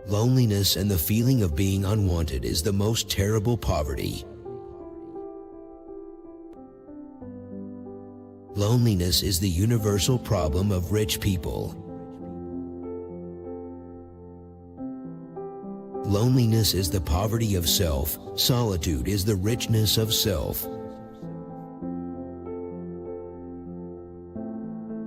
Loneliness and the feeling of being unwanted is the most terrible poverty. Loneliness is the universal problem of rich people. Loneliness is the poverty of self. Solitude is the richness of self.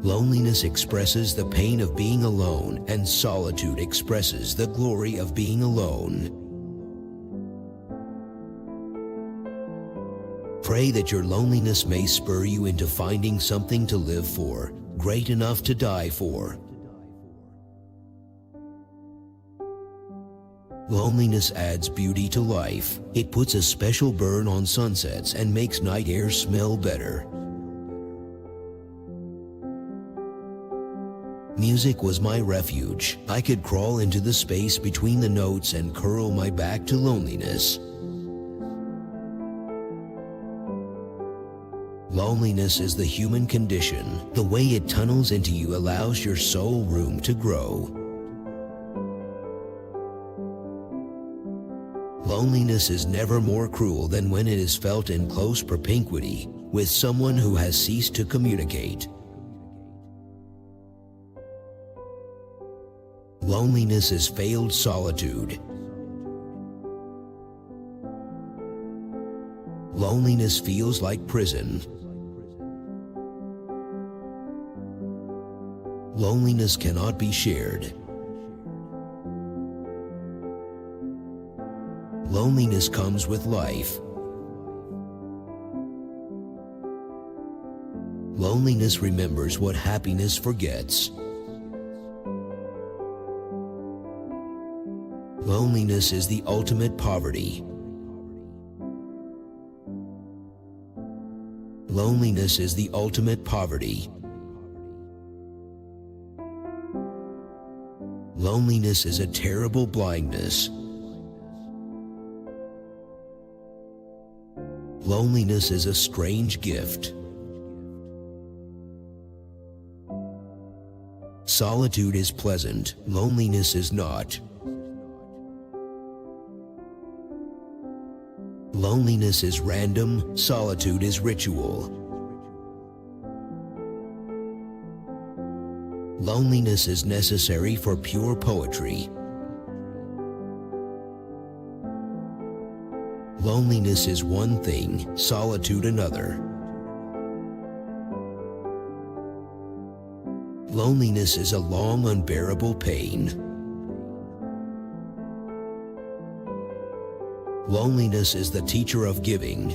Loneliness expresses the pain of being alone, and solitude expresses the glory of being alone. Pray that your loneliness may spur you into finding something to live for, great enough to die for. Loneliness adds beauty to life. It puts a special burn on sunsets and makes night air smell better. Music was my refuge. I could crawl into the space between the notes and curl my back to loneliness. Loneliness is the human condition. The way it tunnels into you allows your soul room to grow. Loneliness is never more cruel than when it is felt in close propinquity with someone who has ceased to communicate. Loneliness is failed solitude. Loneliness feels like prison. Loneliness cannot be shared. Loneliness comes with life. Loneliness remembers what happiness forgets. Loneliness is the ultimate poverty. Loneliness is the ultimate poverty. Loneliness is a terrible blindness. Loneliness is a strange gift. Solitude is pleasant, loneliness is not. Loneliness is random, solitude is ritual. Loneliness is necessary for pure poetry. Loneliness is one thing, solitude another. Loneliness is a long, unbearable pain. Loneliness is the teacher of giving.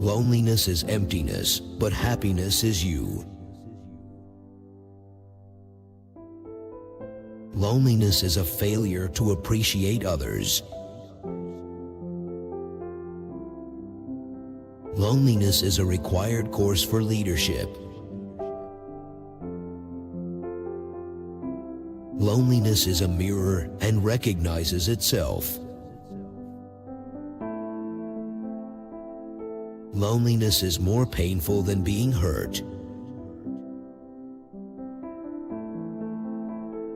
Loneliness is emptiness, but happiness is you. Loneliness is a failure to appreciate others. Loneliness is a required course for leadership. Loneliness is a mirror and recognizes itself. Loneliness is more painful than being hurt.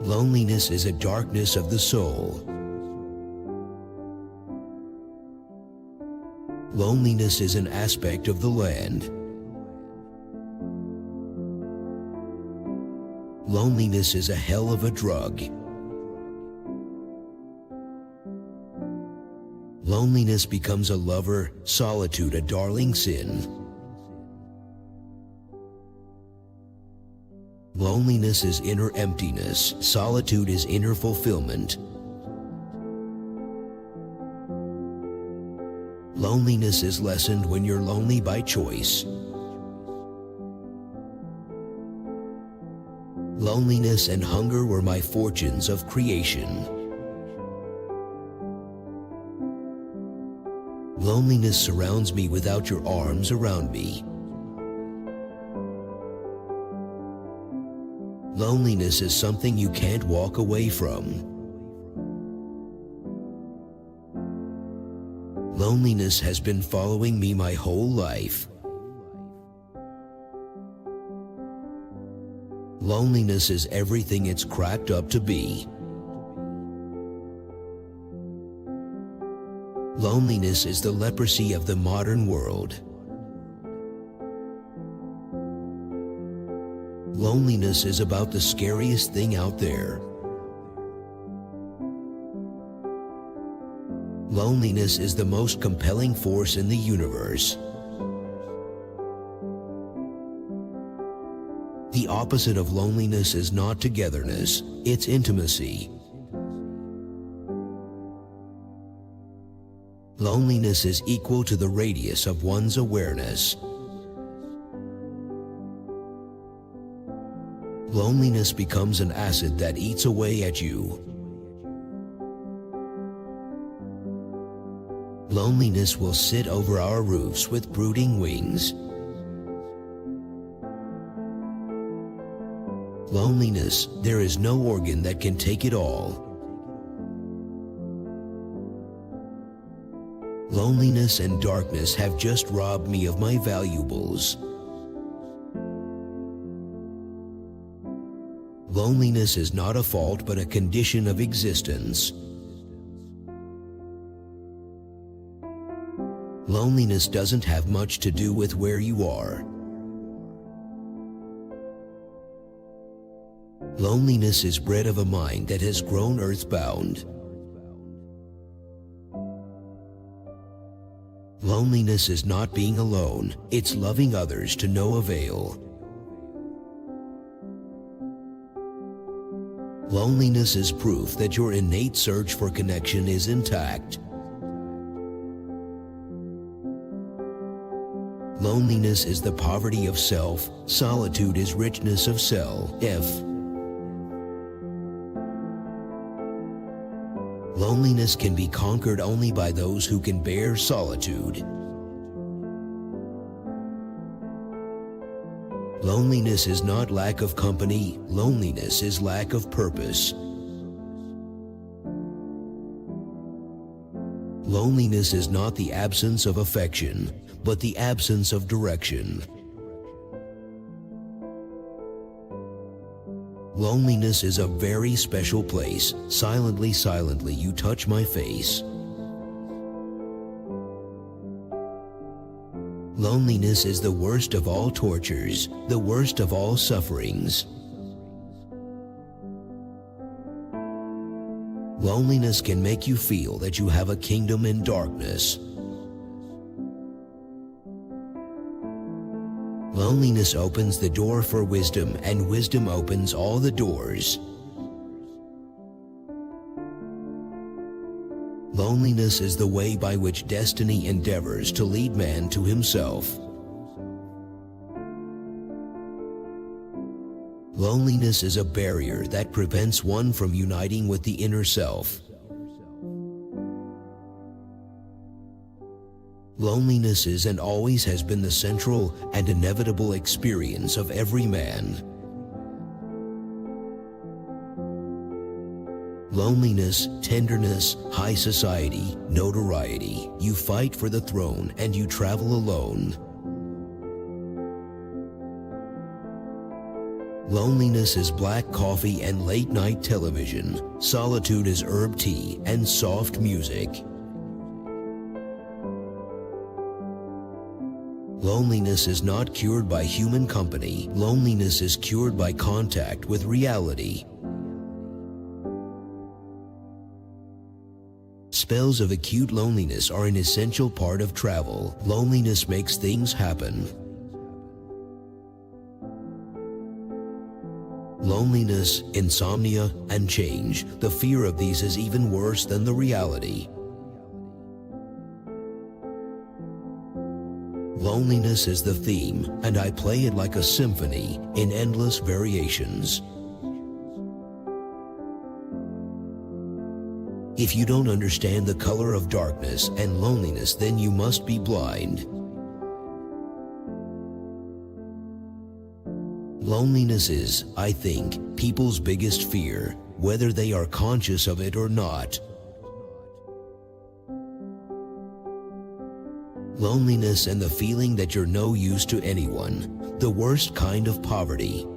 Loneliness is a darkness of the soul. Loneliness is an aspect of the land. Loneliness is a hell of a drug. Loneliness becomes a lover, solitude a darling sin. Loneliness is inner emptiness, solitude is inner fulfillment. Loneliness is lessened when you're lonely by choice. Loneliness and hunger were my fortunes of creation. Loneliness surrounds me without your arms around me. Loneliness is something you can't walk away from. Loneliness has been following me my whole life. Loneliness is everything it's cracked up to be. Loneliness is the leprosy of the modern world. Loneliness is about the scariest thing out there. Loneliness is the most compelling force in the universe. The opposite of loneliness is not togetherness, it's intimacy. Loneliness is equal to the radius of one's awareness. Loneliness becomes an acid that eats away at you. Loneliness will sit over our roofs with brooding wings. Loneliness, there is no organ that can take it all. Loneliness and darkness have just robbed me of my valuables. Loneliness is not a fault but a condition of existence. Loneliness doesn't have much to do with where you are. Loneliness is bred of a mind that has grown earthbound. Loneliness is not being alone, it's loving others to no avail. Loneliness is proof that your innate search for connection is intact. Loneliness is the poverty of self, solitude is richness of self. Loneliness can be conquered only by those who can bear solitude. Loneliness is not lack of company, loneliness is lack of purpose. Loneliness is not the absence of affection, but the absence of direction. Loneliness is a very special place. Silently, silently, you touch my face. Loneliness is the worst of all tortures, the worst of all sufferings. Loneliness can make you feel that you have a kingdom in darkness. Loneliness opens the door for wisdom, and wisdom opens all the doors. Loneliness is the way by which destiny endeavors to lead man to himself. Loneliness is a barrier that prevents one from uniting with the inner self. Loneliness is and always has been the central and inevitable experience of every man. Loneliness, tenderness, high society, notoriety. You fight for the throne and you travel alone. Loneliness is black coffee and late-night television. Solitude is herb tea and soft music. Loneliness is not cured by human company. Loneliness is cured by contact with reality. Spells of acute loneliness are an essential part of travel. Loneliness makes things happen. Loneliness, insomnia, and change. The fear of these is even worse than the reality. Loneliness is the theme, and I play it like a symphony in endless variations. If you don't understand the color of darkness and loneliness, then you must be blind. Loneliness is, I think, people's biggest fear, whether they are conscious of it or not. Loneliness and the feeling that you're no use to anyone, the worst kind of poverty.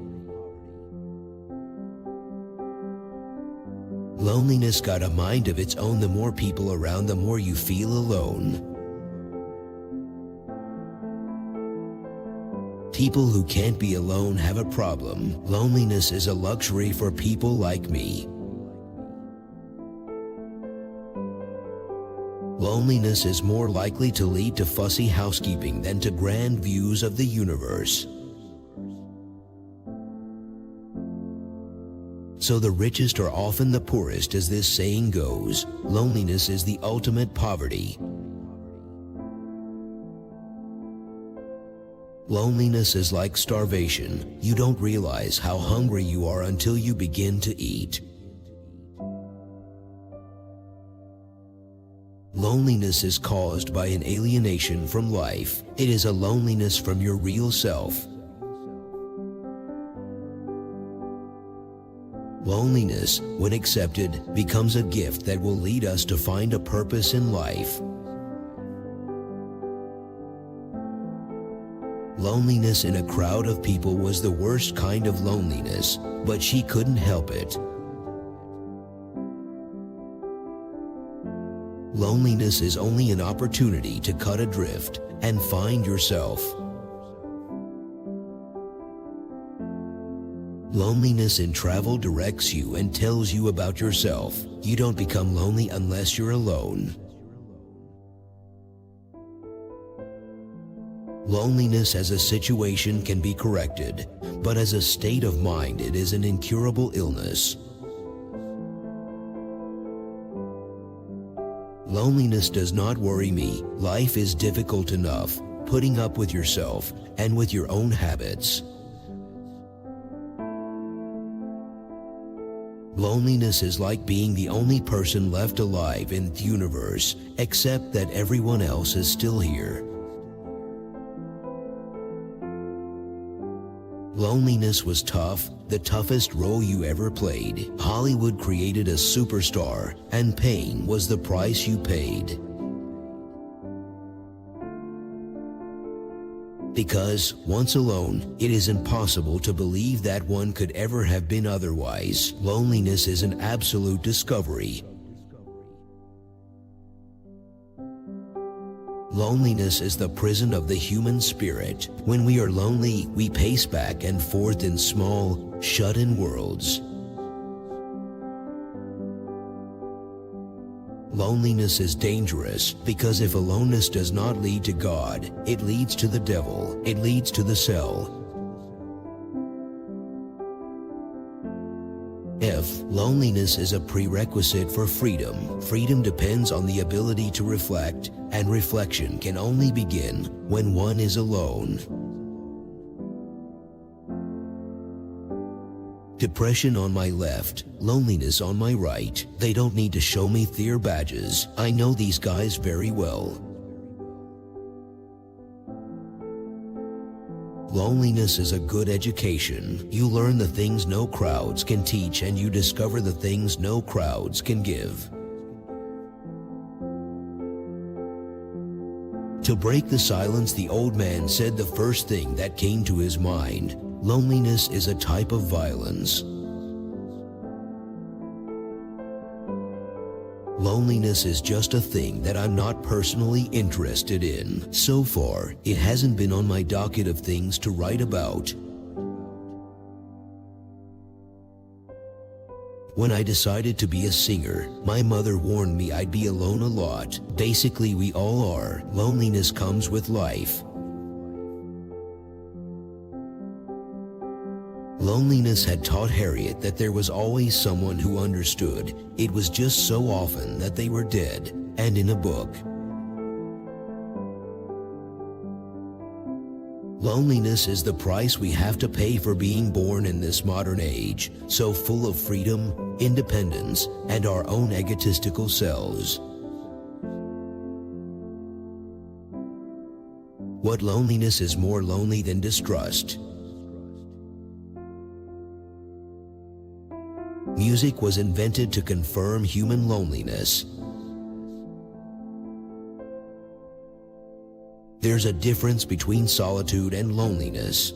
Loneliness got a mind of its own. The more people around, the more you feel alone. People who can't be alone have a problem. Loneliness is a luxury for people like me. Loneliness is more likely to lead to fussy housekeeping than to grand views of the universe. So the richest are often the poorest, as this saying goes. Loneliness is the ultimate poverty. Loneliness is like starvation. You don't realize how hungry you are until you begin to eat. Loneliness is caused by an alienation from life. It is a loneliness from your real self. Loneliness, when accepted, becomes a gift that will lead us to find a purpose in life. Loneliness in a crowd of people was the worst kind of loneliness, but she couldn't help it. Loneliness is only an opportunity to cut adrift and find yourself. Loneliness in travel directs you and tells you about yourself. You don't become lonely unless you're alone. Loneliness as a situation can be corrected, but as a state of mind, it is an incurable illness. Loneliness does not worry me. Life is difficult enough, putting up with yourself and with your own habits. Loneliness is like being the only person left alive in the universe, except that everyone else is still here. Loneliness was tough, the toughest role you ever played. Hollywood created a superstar, and pain was the price you paid. Because, once alone, it is impossible to believe that one could ever have been otherwise. Loneliness is an absolute discovery. Loneliness is the prison of the human spirit. When we are lonely, we pace back and forth in small, shut-in worlds. Loneliness is dangerous because if aloneness does not lead to God, it leads to the devil. It leads to the cell. If loneliness is a prerequisite for freedom, freedom depends on the ability to reflect, and reflection can only begin when one is alone. Depression on my left, loneliness on my right. They don't need to show me their badges. I know these guys very well. Loneliness is a good education. You learn the things no crowds can teach, and you discover the things no crowds can give. To break the silence, the old man said the first thing that came to his mind: loneliness is a type of violence. Loneliness is just a thing that I'm not personally interested in. So far, it hasn't been on my docket of things to write about. When I decided to be a singer, my mother warned me I'd be alone a lot. Basically, we all are. Loneliness comes with life. Loneliness had taught Harriet that there was always someone who understood. It was just so often that they were dead and in a book. Loneliness is the price we have to pay for being born in this modern age, so full of freedom, independence, and our own egotistical selves. What loneliness is more lonely than distrust? Music was invented to confirm human loneliness. There's a difference between solitude and loneliness.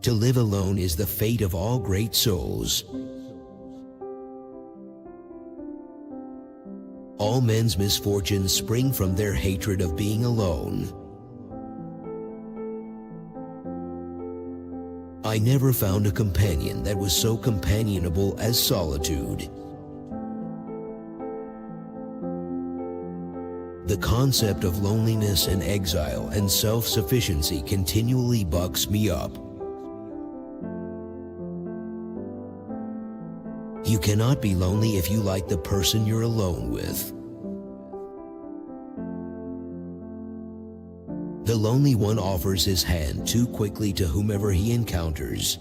To live alone is the fate of all great souls. All men's misfortunes spring from their hatred of being alone. I never found a companion that was so companionable as solitude. The concept of loneliness and exile and self-sufficiency continually bucks me up. You cannot be lonely if you like the person you're alone with. The lonely one offers his hand too quickly to whomever he encounters.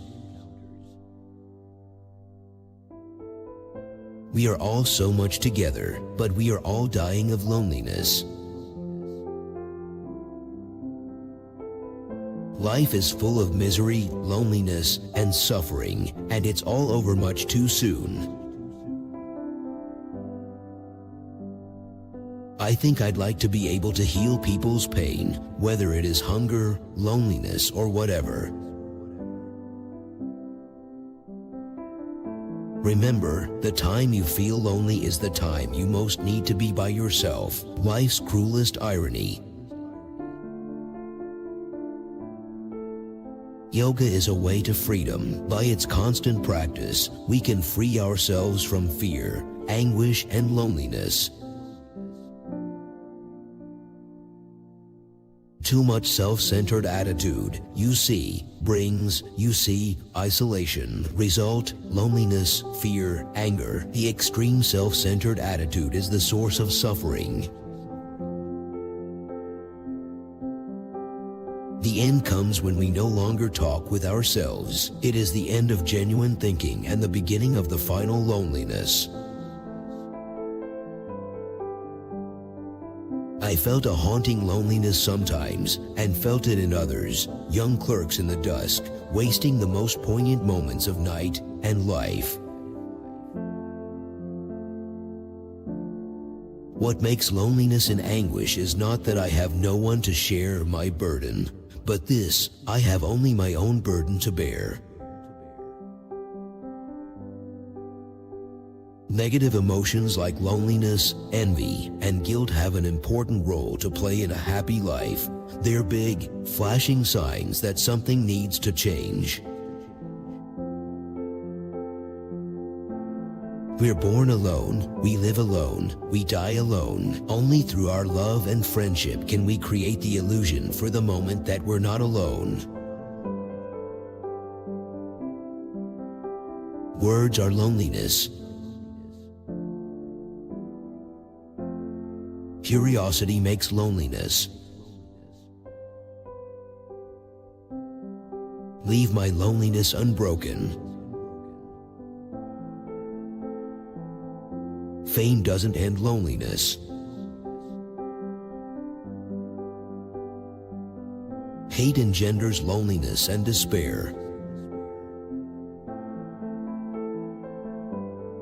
We are all so much together, but we are all dying of loneliness. Life is full of misery, loneliness, and suffering, and it's all over much too soon. I think I'd like to be able to heal people's pain, whether it is hunger, loneliness, or whatever. Remember, the time you feel lonely is the time you most need to be by yourself. Life's cruelest irony. Yoga is a way to freedom. By its constant practice, we can free ourselves from fear, anguish, and loneliness. Too much self-centered attitude, brings isolation. Result, loneliness, fear, anger. The extreme self-centered attitude is the source of suffering. The end comes when we no longer talk with ourselves. It is the end of genuine thinking and the beginning of the final loneliness. I felt a haunting loneliness sometimes, and felt it in others, young clerks in the dusk, wasting the most poignant moments of night and life. What makes loneliness and anguish is not that I have no one to share my burden, but this, I have only my own burden to bear. Negative emotions like loneliness, envy, and guilt have an important role to play in a happy life. They're big, flashing signs that something needs to change. We're born alone, we live alone, we die alone. Only through our love and friendship can we create the illusion for the moment that we're not alone. Words are loneliness. Curiosity makes loneliness. Leave my loneliness unbroken. Fame doesn't end loneliness. Hate engenders loneliness and despair.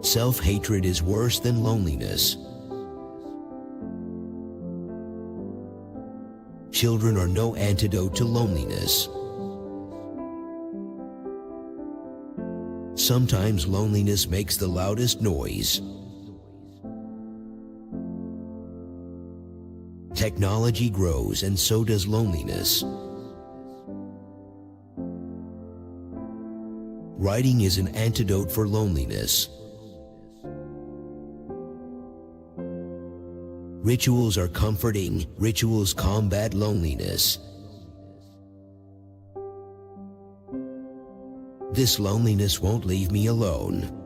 Self-hatred is worse than loneliness. Children are no antidote to loneliness. Sometimes loneliness makes the loudest noise. Technology grows and so does loneliness. Writing is an antidote for loneliness. Rituals are comforting, rituals combat loneliness. This loneliness won't leave me alone.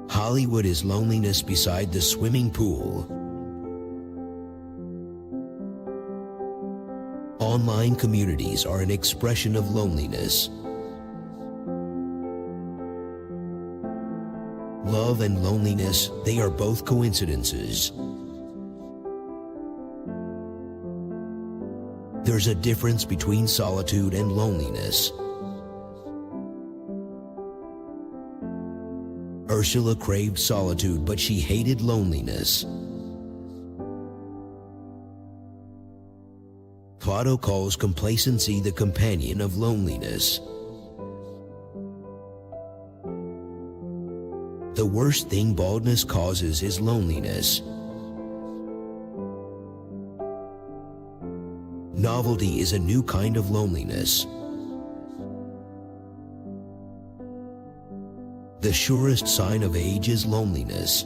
Hollywood is loneliness beside the swimming pool. Online communities are an expression of loneliness. Love and loneliness, they are both coincidences. There's a difference between solitude and loneliness. Ursula craved solitude, but she hated loneliness. Plato calls complacency the companion of loneliness. The worst thing baldness causes is loneliness. Novelty is a new kind of loneliness. The surest sign of age is loneliness.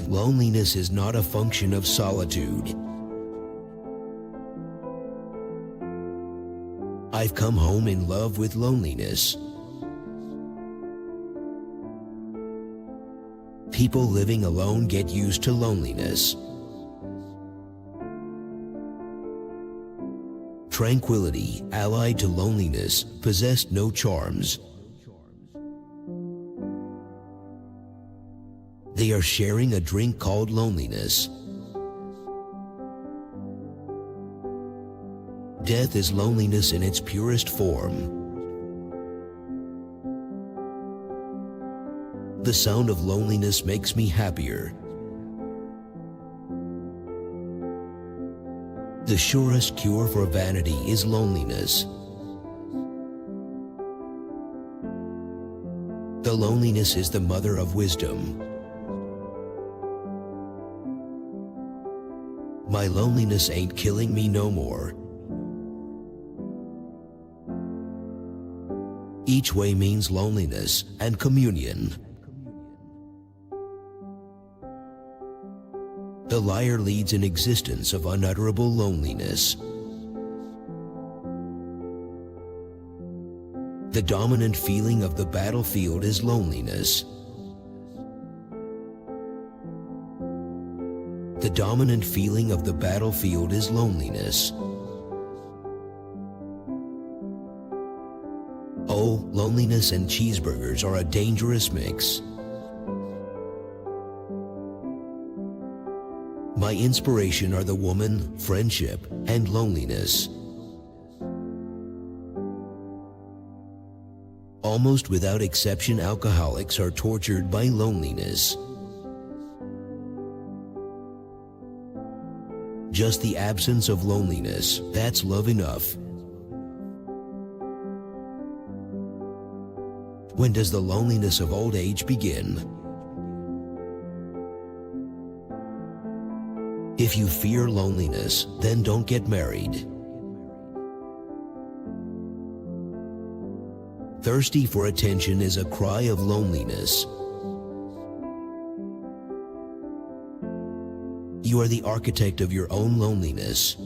Loneliness is not a function of solitude. I've come home in love with loneliness. People living alone get used to loneliness. Tranquility, allied to loneliness, possessed no charms. They are sharing a drink called loneliness. Death is loneliness in its purest form. The sound of loneliness makes me happier. The surest cure for vanity is loneliness. The loneliness is the mother of wisdom. My loneliness ain't killing me no more. Each way means loneliness and communion. The liar leads an existence of unutterable loneliness. The dominant feeling of the battlefield is loneliness. The dominant feeling of the battlefield is loneliness. Oh, loneliness and cheeseburgers are a dangerous mix. My inspiration are the woman, friendship, and loneliness. Almost without exception, alcoholics are tortured by loneliness. Just the absence of loneliness, that's love enough. When does the loneliness of old age begin? If you fear loneliness, then don't get married. Thirsty for attention is a cry of loneliness. You are the architect of your own loneliness.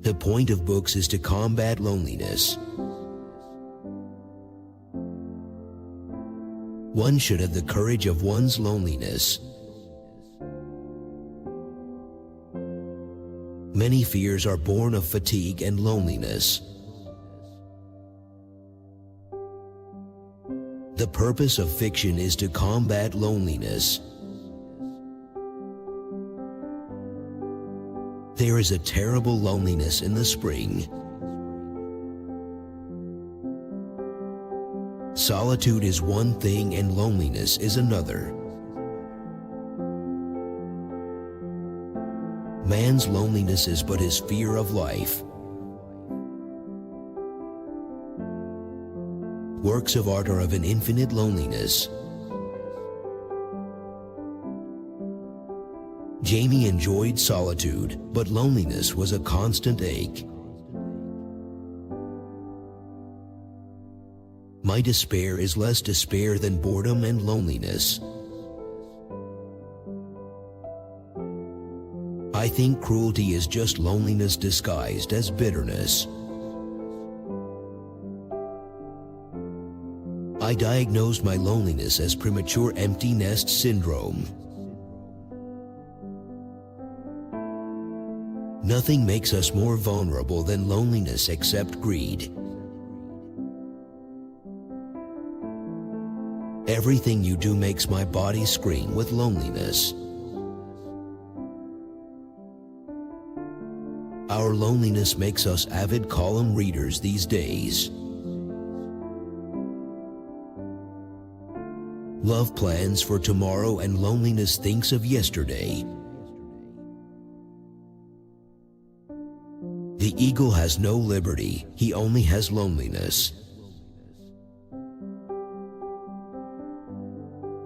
The point of books is to combat loneliness. One should have the courage of one's loneliness. Many fears are born of fatigue and loneliness. The purpose of fiction is to combat loneliness. There is a terrible loneliness in the spring. Solitude is one thing and loneliness is another. Man's loneliness is but his fear of life. Works of art are of an infinite loneliness. Jamie enjoyed solitude, but loneliness was a constant ache. My despair is less despair than boredom and loneliness. I think cruelty is just loneliness disguised as bitterness. I diagnosed my loneliness as premature empty nest syndrome. Nothing makes us more vulnerable than loneliness except greed. Everything you do makes my body scream with loneliness. Our loneliness makes us avid column readers these days. Love plans for tomorrow and loneliness thinks of yesterday. The eagle has no liberty, he only has loneliness.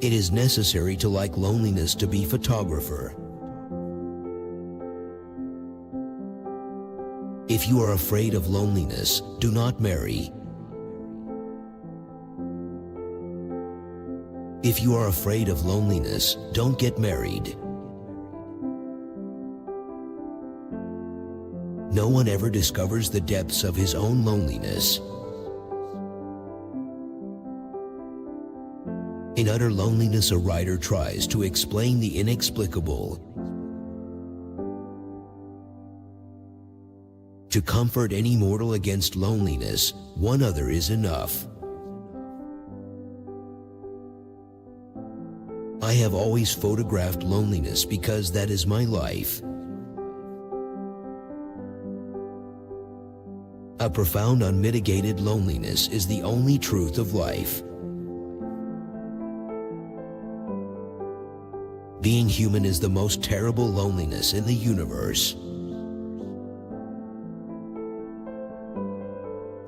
It is necessary to like loneliness to be photographer. If you are afraid of loneliness, do not marry. If you are afraid of loneliness, don't get married. No one ever discovers the depths of his own loneliness. In utter loneliness, a writer tries to explain the inexplicable. To comfort any mortal against loneliness, one other is enough. I have always photographed loneliness because that is my life. A profound, unmitigated loneliness is the only truth of life. Being human is the most terrible loneliness in the universe.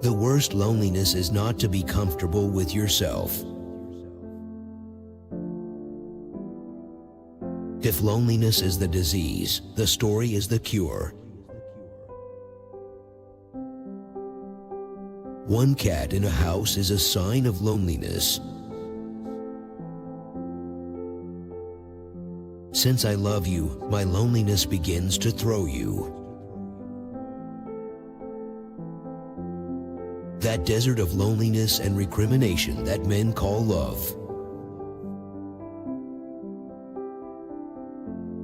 The worst loneliness is not to be comfortable with yourself. If loneliness is the disease, the story is the cure. One cat in a house is a sign of loneliness. Since I love you, my loneliness begins to throw you. That desert of loneliness and recrimination that men call love.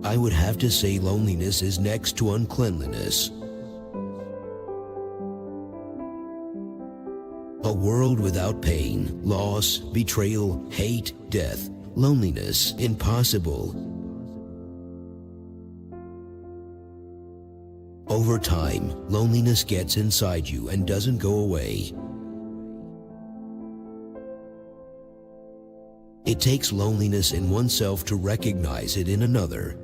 I would have to say loneliness is next to uncleanliness. A world without pain, loss, betrayal, hate, death, loneliness, impossible. Over time, loneliness gets inside you and doesn't go away. It takes loneliness in oneself to recognize it in another.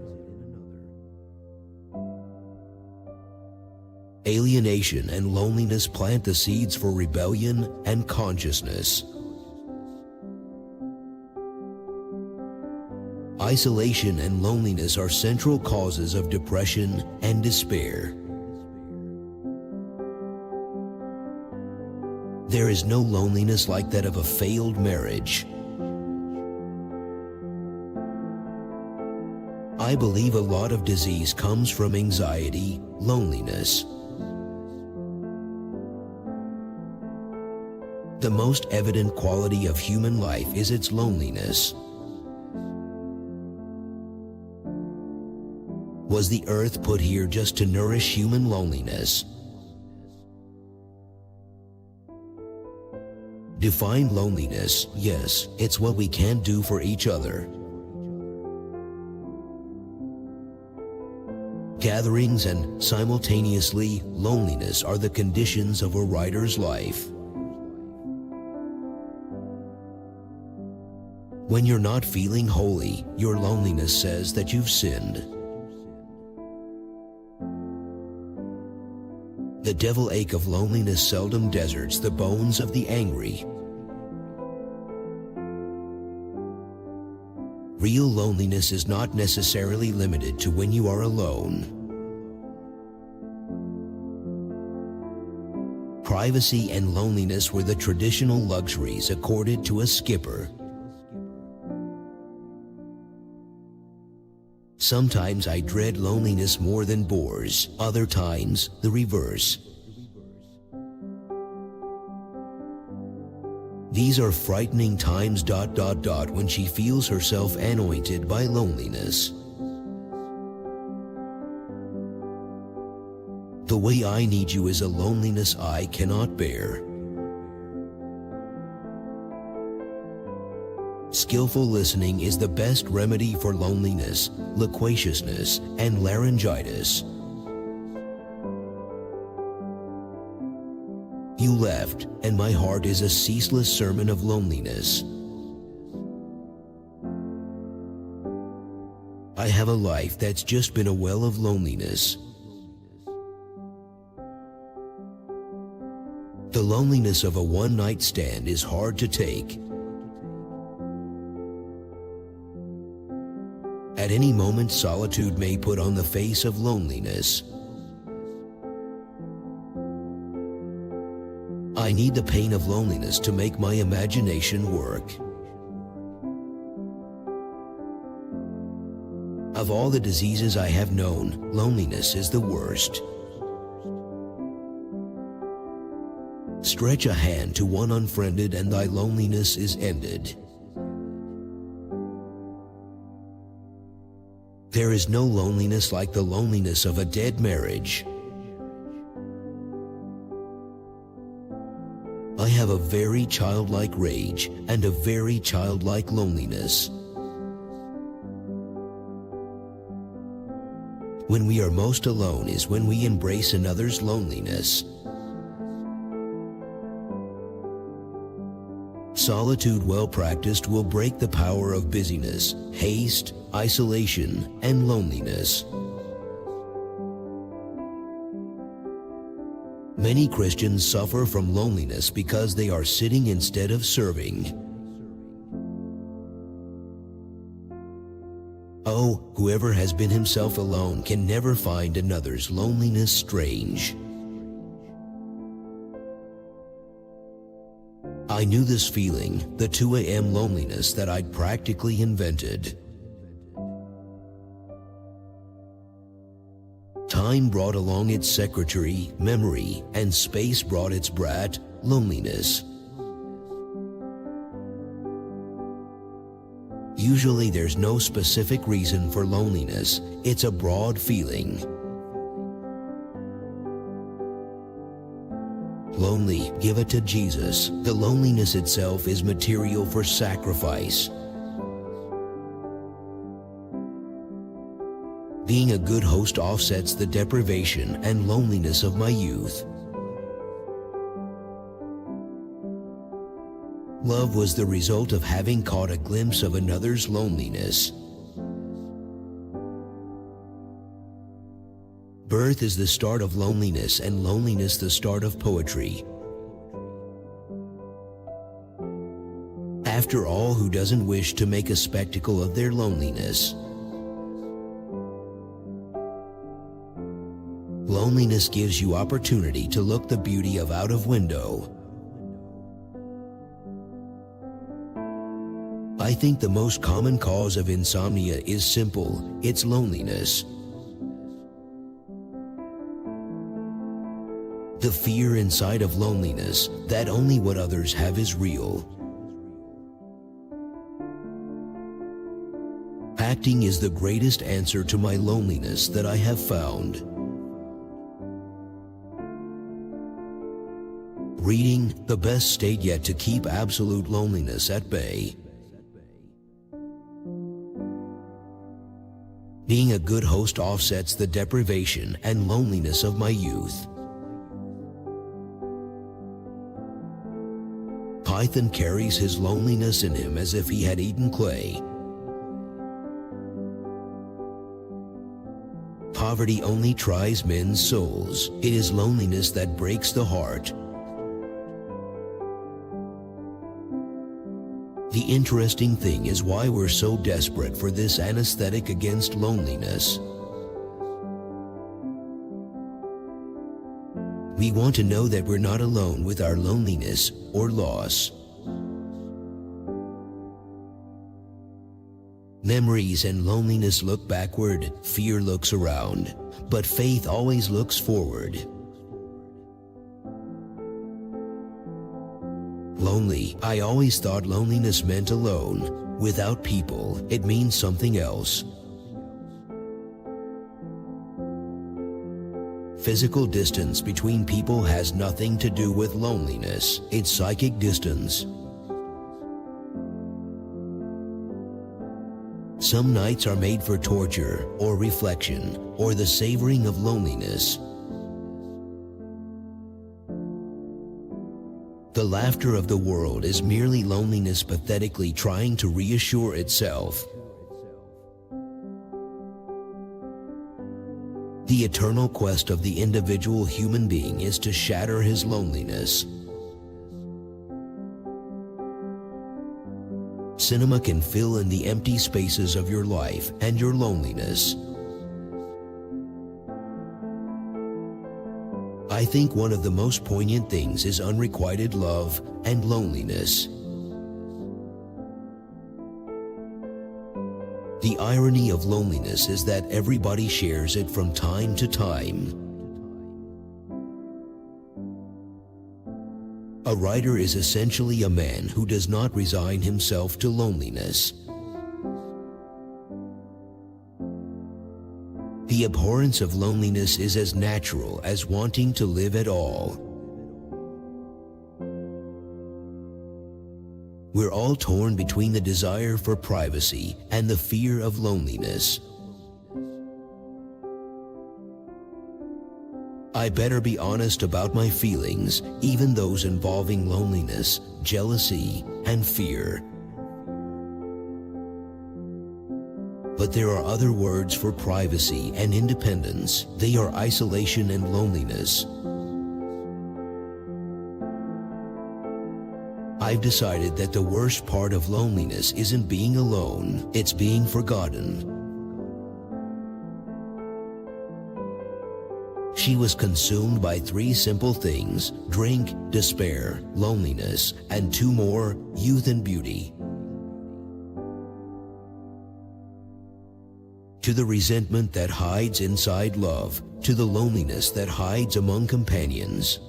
Alienation and loneliness plant the seeds for rebellion and consciousness. Isolation and loneliness are central causes of depression and despair. There is no loneliness like that of a failed marriage. I believe a lot of disease comes from anxiety, loneliness. The most evident quality of human life is its loneliness. Was the earth put here just to nourish human loneliness? Define loneliness. Yes, it's what we can't do for each other. Gatherings and, simultaneously, loneliness are the conditions of a writer's life. When you're not feeling holy, your loneliness says that you've sinned. The devil ache of loneliness seldom deserts the bones of the angry. Real loneliness is not necessarily limited to when you are alone. Privacy and loneliness were the traditional luxuries accorded to a skipper. Sometimes I dread loneliness more than bores, other times the reverse. These are frightening times ... when she feels herself anointed by loneliness. The way I need you is a loneliness I cannot bear. Skillful listening is the best remedy for loneliness, loquaciousness, and laryngitis. You left, and my heart is a ceaseless sermon of loneliness. I have a life that's just been a well of loneliness. The loneliness of a one-night stand is hard to take. At any moment, solitude may put on the face of loneliness. I need the pain of loneliness to make my imagination work. Of all the diseases I have known, loneliness is the worst. Stretch a hand to one unfriended and thy loneliness is ended. There is no loneliness like the loneliness of a dead marriage. I have a very childlike rage and a very childlike loneliness. When we are most alone is when we embrace another's loneliness. Solitude well practiced will break the power of busyness, haste, isolation, and loneliness. Many Christians suffer from loneliness because they are sitting instead of serving. Oh, whoever has been himself alone can never find another's loneliness strange. I knew this feeling, the 2 a.m. loneliness that I'd practically invented. Time brought along its secretary, memory, and space brought its brat, loneliness. Usually there's no specific reason for loneliness, it's a broad feeling. Lonely, give it to Jesus. The loneliness itself is material for sacrifice. Being a good host offsets the deprivation and loneliness of my youth. Love was the result of having caught a glimpse of another's loneliness. Birth is the start of loneliness and loneliness the start of poetry. After all, who doesn't wish to make a spectacle of their loneliness? Loneliness gives you opportunity to look the beauty of out of window. I think the most common cause of insomnia is simple, it's loneliness. The fear inside of loneliness, that only what others have is real. Acting is the greatest answer to my loneliness that I have found. Reading, the best state yet to keep absolute loneliness at bay. Being a good host offsets the deprivation and loneliness of my youth. Python carries his loneliness in him as if he had eaten clay. Poverty only tries men's souls. It is loneliness that breaks the heart. The interesting thing is why we're so desperate for this anesthetic against loneliness. We want to know that we're not alone with our loneliness or loss. Memories and loneliness look backward, fear looks around, but faith always looks forward. Lonely, I always thought loneliness meant alone. Without people, it means something else. Physical distance between people has nothing to do with loneliness. It's psychic distance. Some nights are made for torture, or reflection, or the savoring of loneliness. The laughter of the world is merely loneliness pathetically trying to reassure itself. The eternal quest of the individual human being is to shatter his loneliness. Cinema can fill in the empty spaces of your life and your loneliness. I think one of the most poignant things is unrequited love and loneliness. The irony of loneliness is that everybody shares it from time to time. A writer is essentially a man who does not resign himself to loneliness. The abhorrence of loneliness is as natural as wanting to live at all. We're all torn between the desire for privacy and the fear of loneliness. I better be honest about my feelings, even those involving loneliness, jealousy, and fear. But there are other words for privacy and independence. They are isolation and loneliness. I've decided that the worst part of loneliness isn't being alone, it's being forgotten. She was consumed by 3 simple things: drink, despair, loneliness, and 2 more, youth and beauty. To the resentment that hides inside love, to the loneliness that hides among companions.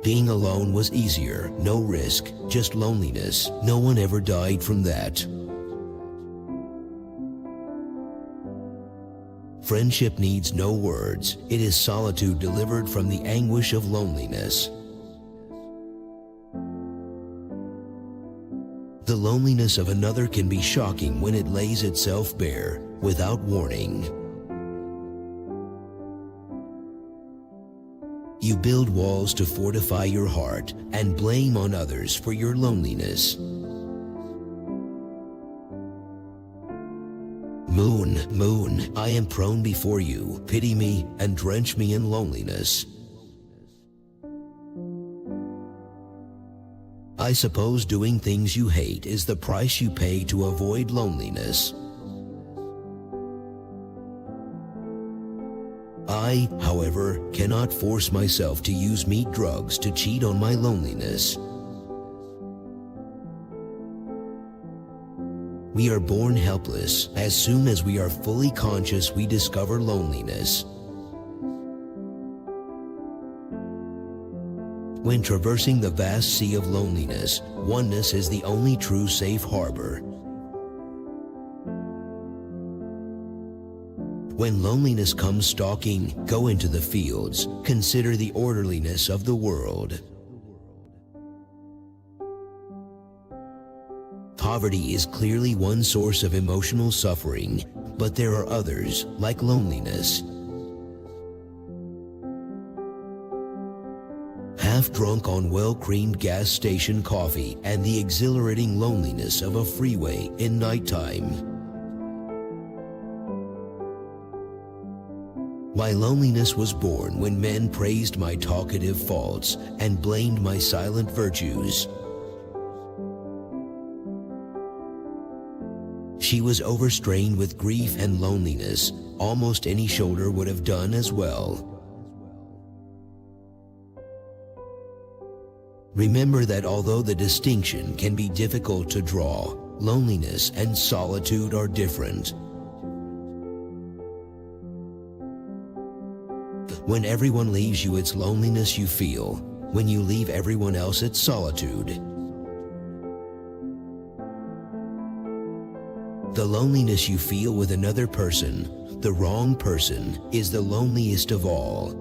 Being alone was easier, no risk, just loneliness. No one ever died from that. Friendship needs no words. It is solitude delivered from the anguish of loneliness. The loneliness of another can be shocking when it lays itself bare, without warning. You build walls to fortify your heart and blame on others for your loneliness. Moon, moon, I am prone before you. Pity me and drench me in loneliness. I suppose doing things you hate is the price you pay to avoid loneliness. I, however, cannot force myself to use meat drugs to cheat on my loneliness. We are born helpless. As soon as we are fully conscious, we discover loneliness. When traversing the vast sea of loneliness, oneness is the only true safe harbor. When loneliness comes stalking, go into the fields. Consider the orderliness of the world. Poverty is clearly one source of emotional suffering, but there are others, like loneliness. Half-drunk on well-creamed gas station coffee and the exhilarating loneliness of a freeway in nighttime. My loneliness was born when men praised my talkative faults and blamed my silent virtues. She was overstrained with grief and loneliness. Almost any shoulder would have done as well. Remember that although the distinction can be difficult to draw, loneliness and solitude are different. When everyone leaves you, it's loneliness you feel. When you leave everyone else, it's solitude. The loneliness you feel with another person, the wrong person, is the loneliest of all.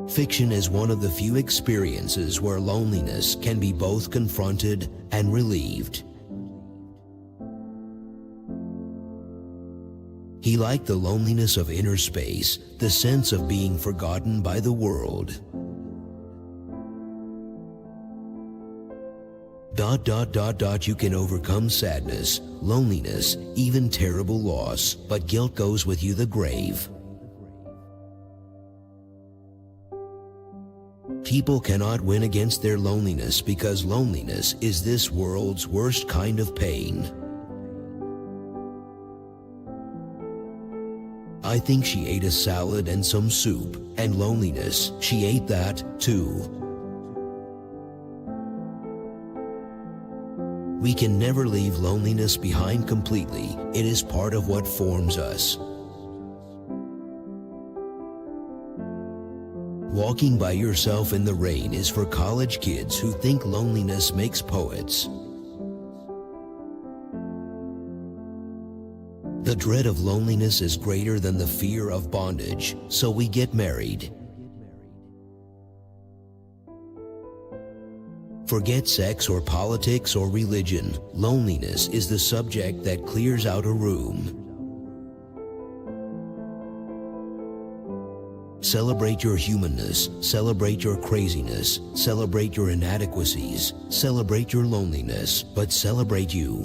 Fiction is one of the few experiences where loneliness can be both confronted and relieved. He liked the loneliness of inner space, the sense of being forgotten by the world. You can overcome sadness, loneliness, even terrible loss, but guilt goes with you the grave. People cannot win against their loneliness because loneliness is this world's worst kind of pain. I think she ate a salad and some soup, and loneliness, she ate that, too. We can never leave loneliness behind completely. It is part of what forms us. Walking by yourself in the rain is for college kids who think loneliness makes poets. The dread of loneliness is greater than the fear of bondage, so we get married. Forget sex or politics or religion. Loneliness is the subject that clears out a room. Celebrate your humanness, celebrate your craziness, celebrate your inadequacies, celebrate your loneliness, but celebrate you.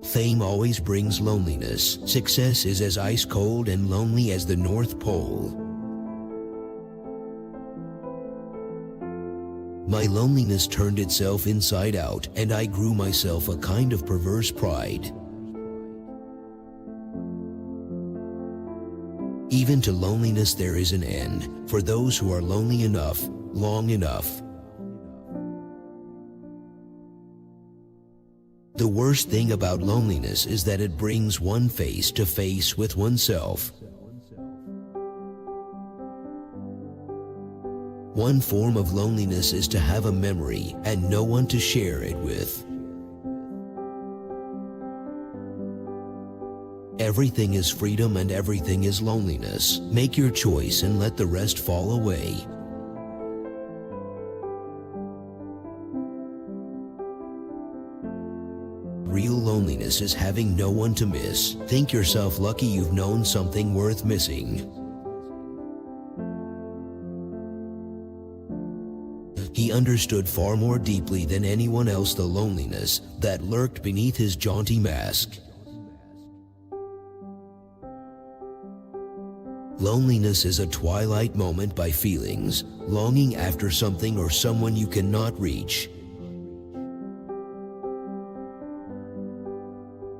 Fame always brings loneliness. Success is as ice cold and lonely as the North Pole. My loneliness turned itself inside out, and I grew myself a kind of perverse pride. Even to loneliness there is an end, for those who are lonely enough, long enough. The worst thing about loneliness is that it brings one face to face with oneself. One form of loneliness is to have a memory and no one to share it with. Everything is freedom and everything is loneliness. Make your choice and let the rest fall away. Real loneliness is having no one to miss. Think yourself lucky you've known something worth missing. He understood far more deeply than anyone else the loneliness that lurked beneath his jaunty mask. Loneliness is a twilight moment by feelings, longing after something or someone you cannot reach.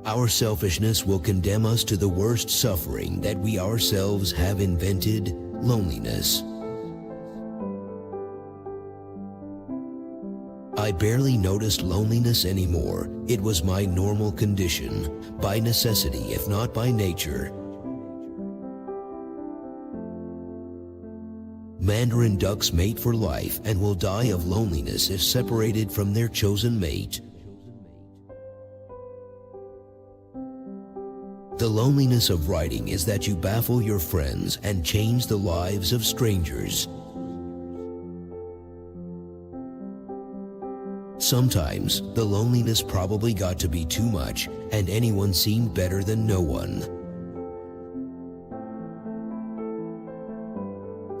Our selfishness will condemn us to the worst suffering that we ourselves have invented, loneliness. I barely noticed loneliness anymore. It was my normal condition, by necessity if not by nature. Mandarin ducks mate for life and will die of loneliness if separated from their chosen mate. The loneliness of writing is that you baffle your friends and change the lives of strangers. Sometimes, the loneliness probably got to be too much, and anyone seemed better than no one.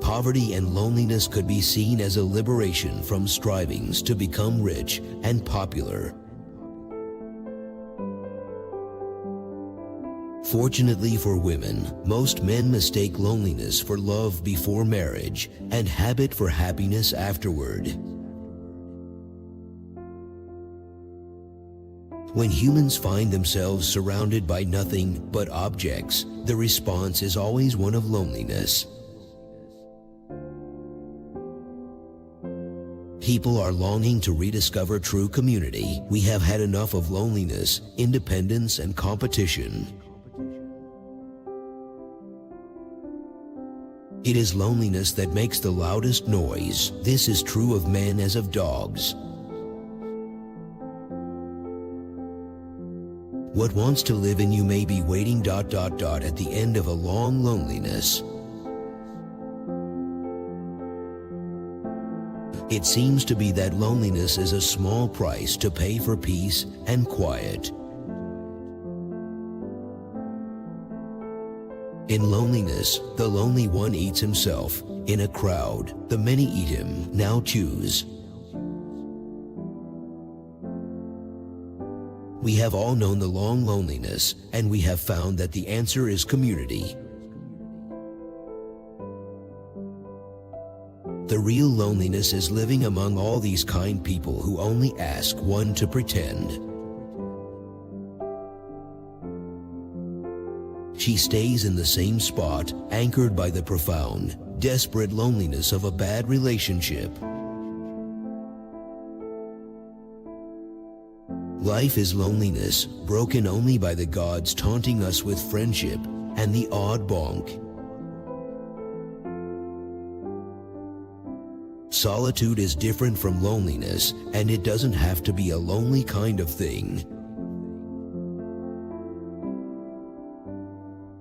Poverty and loneliness could be seen as a liberation from strivings to become rich and popular. Fortunately for women, most men mistake loneliness for love before marriage and habit for happiness afterward. When humans find themselves surrounded by nothing but objects, the response is always one of loneliness. People are longing to rediscover true community. We have had enough of loneliness, independence, and competition. It is loneliness that makes the loudest noise. This is true of men as of dogs. What wants to live in you may be waiting ... at the end of a long loneliness. It seems to be that loneliness is a small price to pay for peace and quiet. In loneliness, the lonely one eats himself. In a crowd, the many eat him. Now choose. We have all known the long loneliness, and we have found that the answer is community. The real loneliness is living among all these kind people who only ask one to pretend. She stays in the same spot, anchored by the profound, desperate loneliness of a bad relationship. Life is loneliness, broken only by the gods taunting us with friendship and the odd bonk. Solitude is different from loneliness, and it doesn't have to be a lonely kind of thing.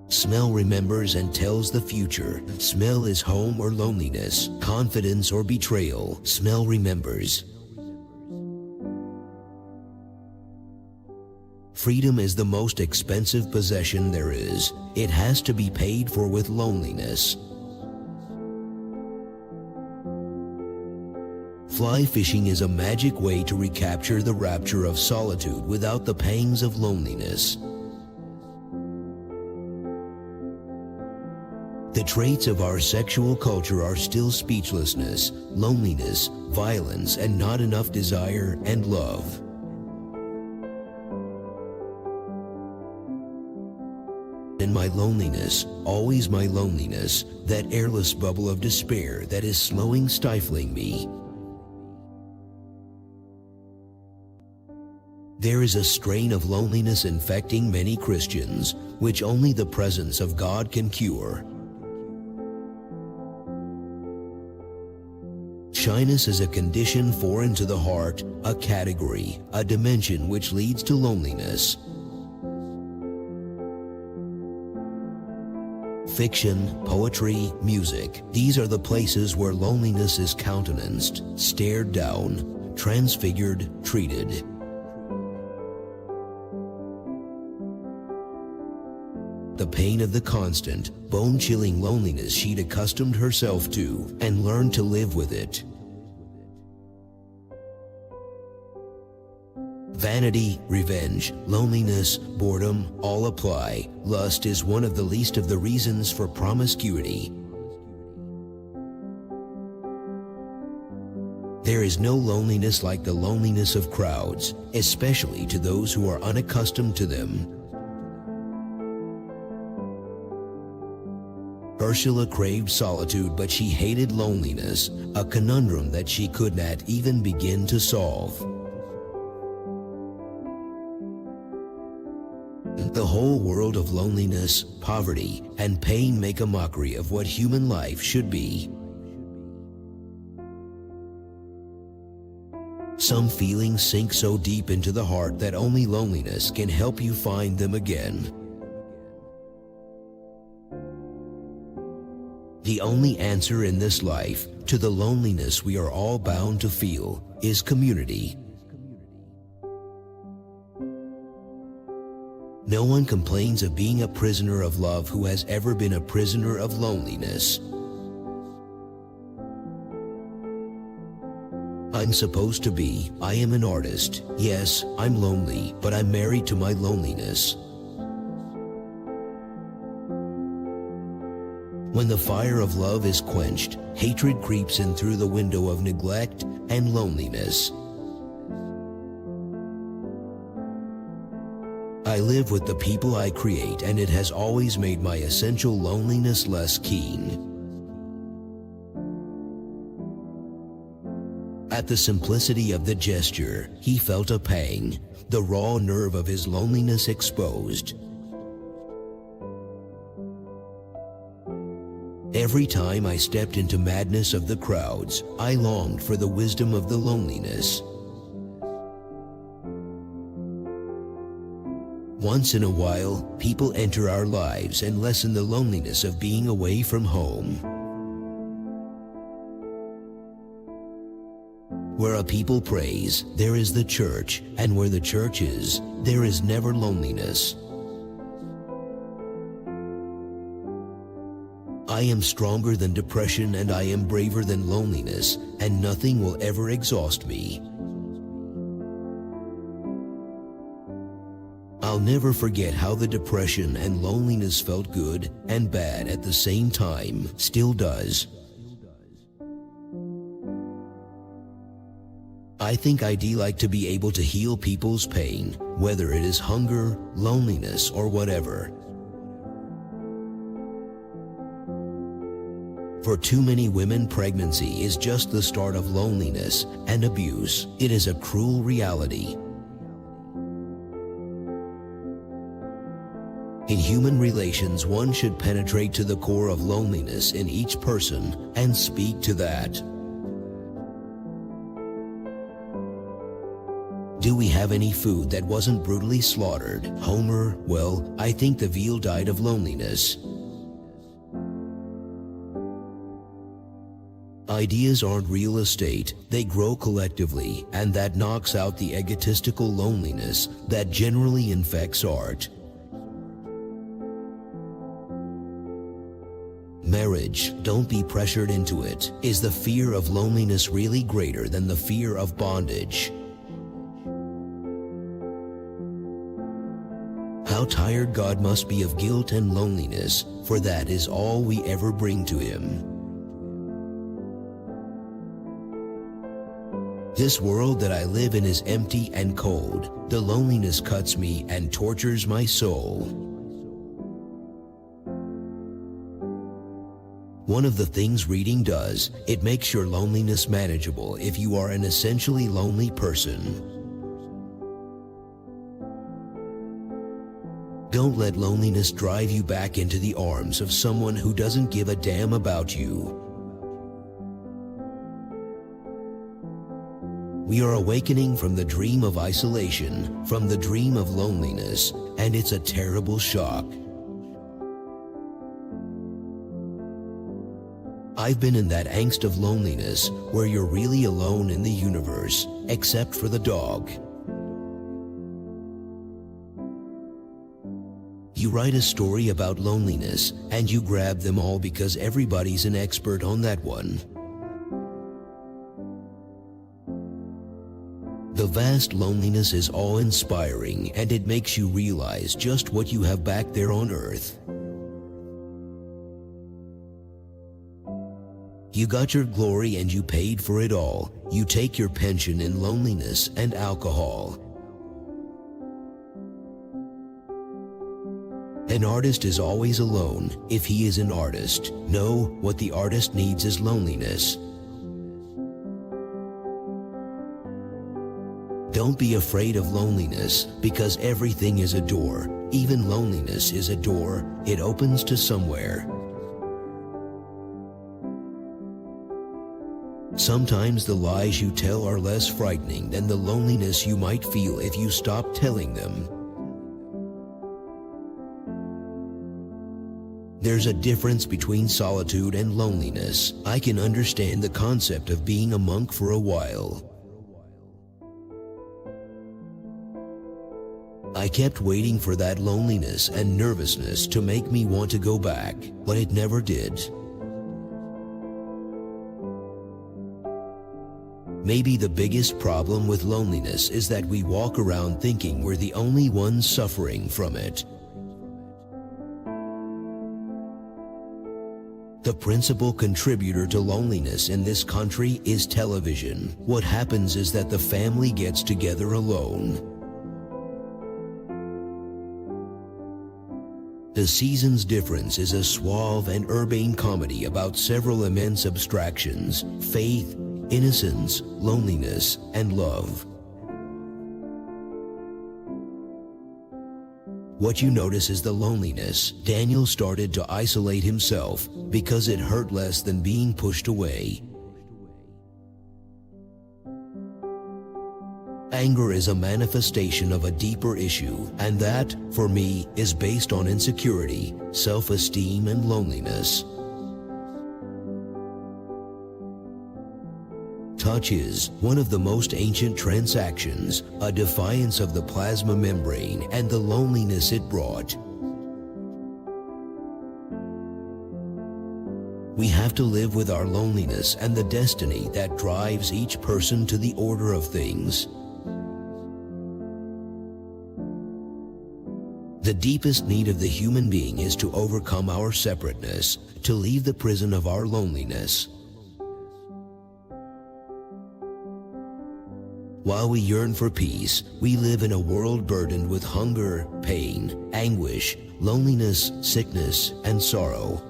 Smell remembers and tells the future. Smell is home or loneliness, confidence or betrayal. Smell remembers. Freedom is the most expensive possession there is. It has to be paid for with loneliness. Fly fishing is a magic way to recapture the rapture of solitude without the pangs of loneliness. The traits of our sexual culture are still speechlessness, loneliness, violence, and not enough desire and love. In my loneliness, always my loneliness, that airless bubble of despair that is slowing, stifling me. There is a strain of loneliness infecting many Christians, which only the presence of God can cure. Shyness is a condition foreign to the heart, a category, a dimension which leads to loneliness. Fiction, poetry, music, these are the places where loneliness is countenanced, stared down, transfigured, treated. The pain of the constant, bone-chilling loneliness she'd accustomed herself to and learned to live with it. Vanity, revenge, loneliness, boredom, all apply. Lust is one of the least of the reasons for promiscuity. There is no loneliness like the loneliness of crowds, especially to those who are unaccustomed to them. Ursula craved solitude, but she hated loneliness, a conundrum that she could not even begin to solve. The whole world of loneliness, poverty, and pain make a mockery of what human life should be. Some feelings sink so deep into the heart that only loneliness can help you find them again. The only answer in this life to the loneliness we are all bound to feel is community. No one complains of being a prisoner of love who has ever been a prisoner of loneliness. I'm supposed to be. I am an artist. Yes, I'm lonely, but I'm married to my loneliness. When the fire of love is quenched, hatred creeps in through the window of neglect and loneliness. I live with the people I create, and it has always made my essential loneliness less keen. At the simplicity of the gesture, he felt a pang, the raw nerve of his loneliness exposed. Every time I stepped into madness of the crowds, I longed for the wisdom of the loneliness. Once in a while, people enter our lives and lessen the loneliness of being away from home. Where a people prays, there is the church, and where the church is, there is never loneliness. I am stronger than depression and I am braver than loneliness, and nothing will ever exhaust me. I'll never forget how the depression and loneliness felt good and bad at the same time, still does. I think I'd like to be able to heal people's pain, whether it is hunger, loneliness, or whatever. For too many women, pregnancy is just the start of loneliness and abuse. It is a cruel reality. In human relations, one should penetrate to the core of loneliness in each person and speak to that. Do we have any food that wasn't brutally slaughtered? Homer, well, I think the veal died of loneliness. Ideas aren't real estate, they grow collectively, and that knocks out the egotistical loneliness that generally infects art. Marriage, don't be pressured into it. Is the fear of loneliness really greater than the fear of bondage? How tired God must be of guilt and loneliness, for that is all we ever bring to Him. This world that I live in is empty and cold. The loneliness cuts me and tortures my soul. One of the things reading does, it makes your loneliness manageable if you are an essentially lonely person. Don't let loneliness drive you back into the arms of someone who doesn't give a damn about you. We are awakening from the dream of isolation, from the dream of loneliness, and it's a terrible shock. I've been in that angst of loneliness where you're really alone in the universe, except for the dog. You write a story about loneliness and you grab them all because everybody's an expert on that one. The vast loneliness is awe-inspiring, and it makes you realize just what you have back there on Earth. You got your glory and you paid for it all. You take your pension in loneliness and alcohol. An artist is always alone if he is an artist. No, what the artist needs is loneliness. Don't be afraid of loneliness, because everything is a door. Even loneliness is a door. It opens to somewhere. Sometimes the lies you tell are less frightening than the loneliness you might feel if you stop telling them. There's a difference between solitude and loneliness. I can understand the concept of being a monk for a while. I kept waiting for that loneliness and nervousness to make me want to go back, but it never did. Maybe the biggest problem with loneliness is that we walk around thinking we're the only ones suffering from it. The principal contributor to loneliness in this country is television. What happens is that the family gets together alone. The Seasons Difference is a suave and urbane comedy about several immense abstractions: faith, innocence, loneliness, and love. What you notice is the loneliness. Daniel started to isolate himself because it hurt less than being pushed away. Anger is a manifestation of a deeper issue, and that, for me, is based on insecurity, self-esteem, and loneliness. Touch is one of the most ancient transactions, a defiance of the plasma membrane and the loneliness it brought. We have to live with our loneliness and the destiny that drives each person to the order of things. The deepest need of the human being is to overcome our separateness, to leave the prison of our loneliness. While we yearn for peace, we live in a world burdened with hunger, pain, anguish, loneliness, sickness, and sorrow.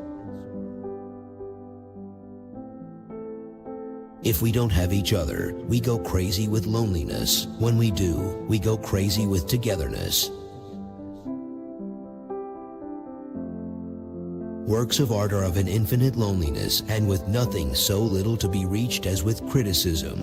If we don't have each other, we go crazy with loneliness. When we do, we go crazy with togetherness. Works of art are of an infinite loneliness, and with nothing so little to be reached as with criticism.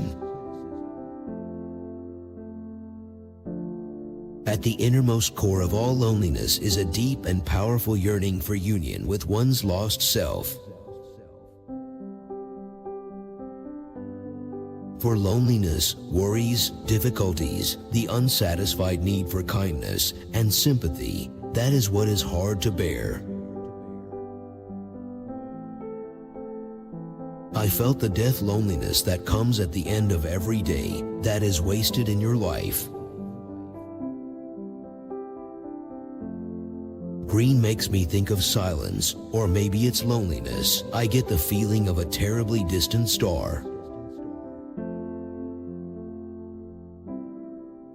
At the innermost core of all loneliness is a deep and powerful yearning for union with one's lost self. For loneliness, worries, difficulties, the unsatisfied need for kindness and sympathy, that is what is hard to bear. I felt the death loneliness that comes at the end of every day that is wasted in your life. Green makes me think of silence, or maybe it's loneliness. I get the feeling of a terribly distant star.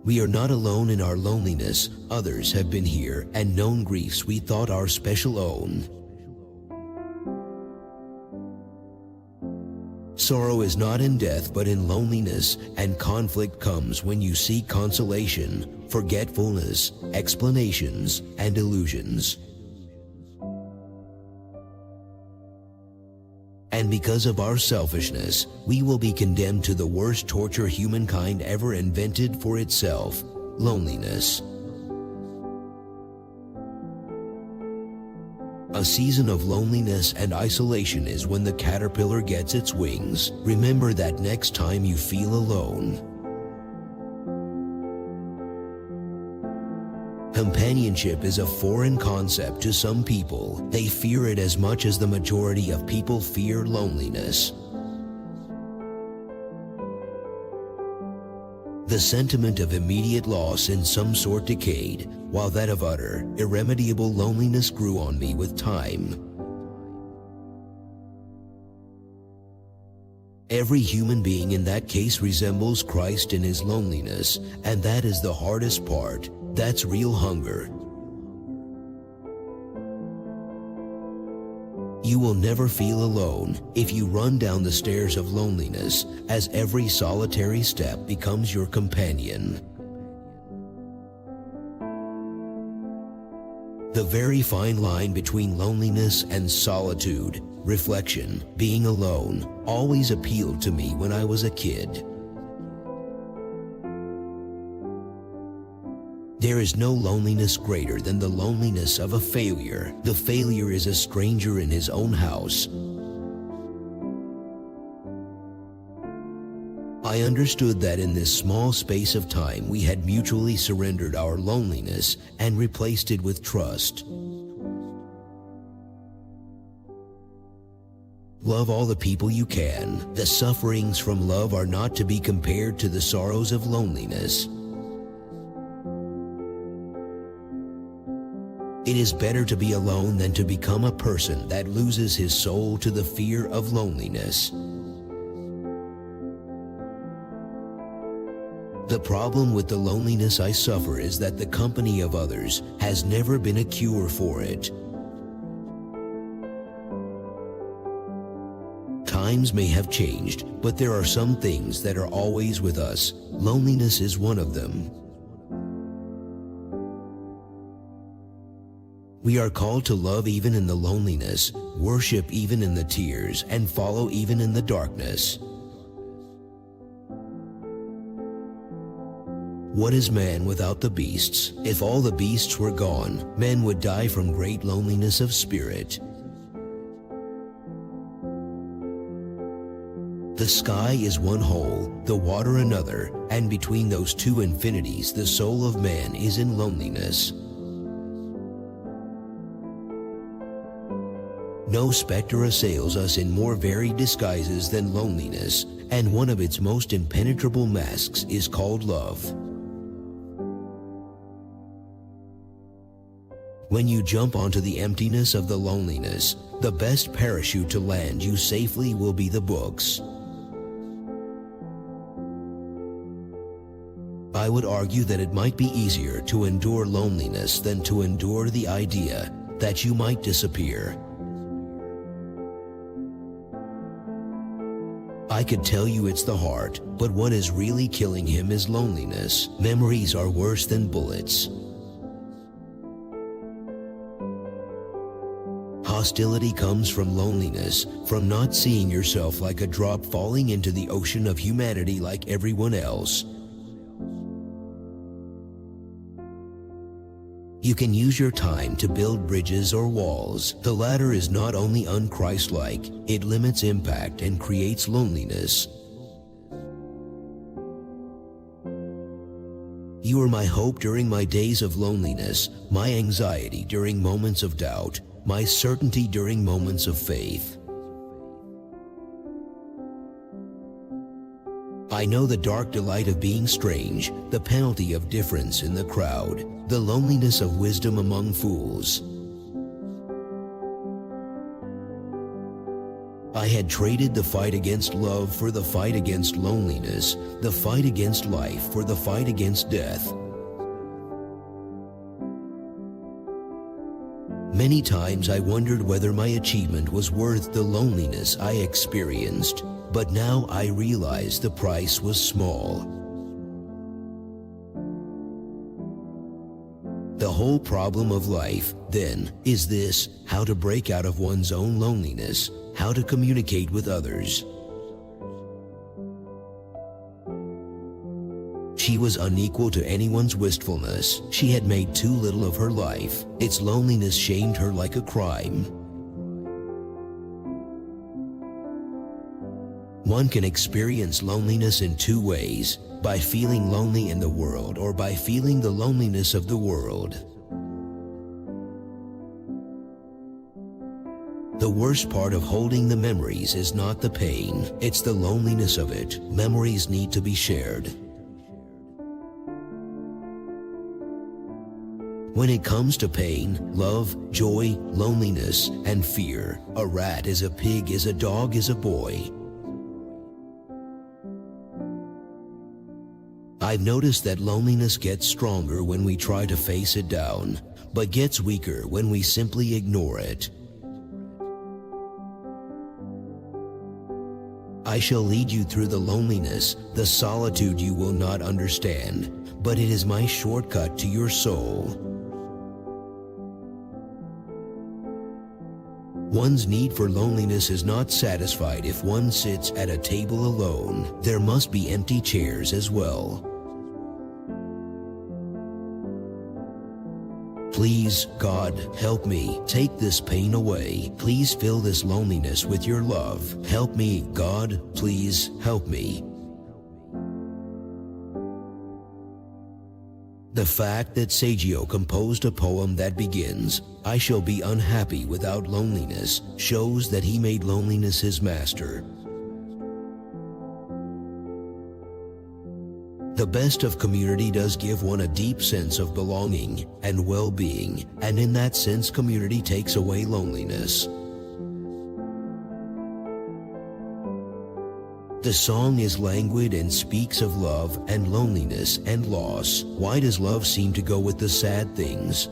We are not alone in our loneliness. Others have been here and known griefs we thought our special own. Sorrow is not in death but in loneliness, and conflict comes when you seek consolation, forgetfulness, explanations, and illusions. And because of our selfishness, we will be condemned to the worst torture humankind ever invented for itself, loneliness. A season of loneliness and isolation is when the caterpillar gets its wings. Remember that next time you feel alone. Companionship is a foreign concept to some people. They fear it as much as the majority of people fear loneliness. The sentiment of immediate loss in some sort decayed, while that of utter, irremediable loneliness grew on me with time. Every human being in that case resembles Christ in his loneliness, and that is the hardest part. That's real hunger. You will never feel alone if you run down the stairs of loneliness, as every solitary step becomes your companion. The very fine line between loneliness and solitude, reflection, being alone, always appealed to me when I was a kid. There is no loneliness greater than the loneliness of a failure. The failure is a stranger in his own house. I understood that in this small space of time we had mutually surrendered our loneliness and replaced it with trust. Love all the people you can. The sufferings from love are not to be compared to the sorrows of loneliness. It is better to be alone than to become a person that loses his soul to the fear of loneliness. The problem with the loneliness I suffer is that the company of others has never been a cure for it. Times may have changed, but there are some things that are always with us. Loneliness is one of them. We are called to love even in the loneliness, worship even in the tears, and follow even in the darkness. What is man without the beasts? If all the beasts were gone, men would die from great loneliness of spirit. The sky is one whole, the water another, and between those two infinities the soul of man is in loneliness. No specter assails us in more varied disguises than loneliness, and one of its most impenetrable masks is called love. When you jump onto the emptiness of the loneliness, the best parachute to land you safely will be the books. I would argue that it might be easier to endure loneliness than to endure the idea that you might disappear. I could tell you it's the heart, but what is really killing him is loneliness. Memories are worse than bullets. Hostility comes from loneliness, from not seeing yourself like a drop falling into the ocean of humanity like everyone else. You can use your time to build bridges or walls. The latter is not only un-Christ-like, it limits impact and creates loneliness. You are my hope during my days of loneliness, my anxiety during moments of doubt, my certainty during moments of faith. I know the dark delight of being strange, the penalty of difference in the crowd, the loneliness of wisdom among fools. I had traded the fight against love for the fight against loneliness, the fight against life for the fight against death. Many times I wondered whether my achievement was worth the loneliness I experienced, but now I realize the price was small. The whole problem of life, then, is this: how to break out of one's own loneliness, how to communicate with others. She was unequal to anyone's wistfulness. She had made too little of her life. Its loneliness shamed her like a crime. One can experience loneliness in two ways: by feeling lonely in the world or by feeling the loneliness of the world. The worst part of holding the memories is not the pain, it's the loneliness of it. Memories need to be shared. When it comes to pain, love, joy, loneliness, and fear, a rat is a pig, is a dog, is a boy. I've noticed that loneliness gets stronger when we try to face it down, but gets weaker when we simply ignore it. I shall lead you through the loneliness, the solitude you will not understand, but it is my shortcut to your soul. One's need for loneliness is not satisfied if one sits at a table alone. There must be empty chairs as well. Please, God, help me. Take this pain away. Please fill this loneliness with your love. Help me, God, please help me. The fact that Saggio composed a poem that begins, "I shall be unhappy without loneliness," shows that he made loneliness his master. The best of community does give one a deep sense of belonging and well-being, and in that sense community takes away loneliness. The song is languid and speaks of love and loneliness and loss. Why does love seem to go with the sad things?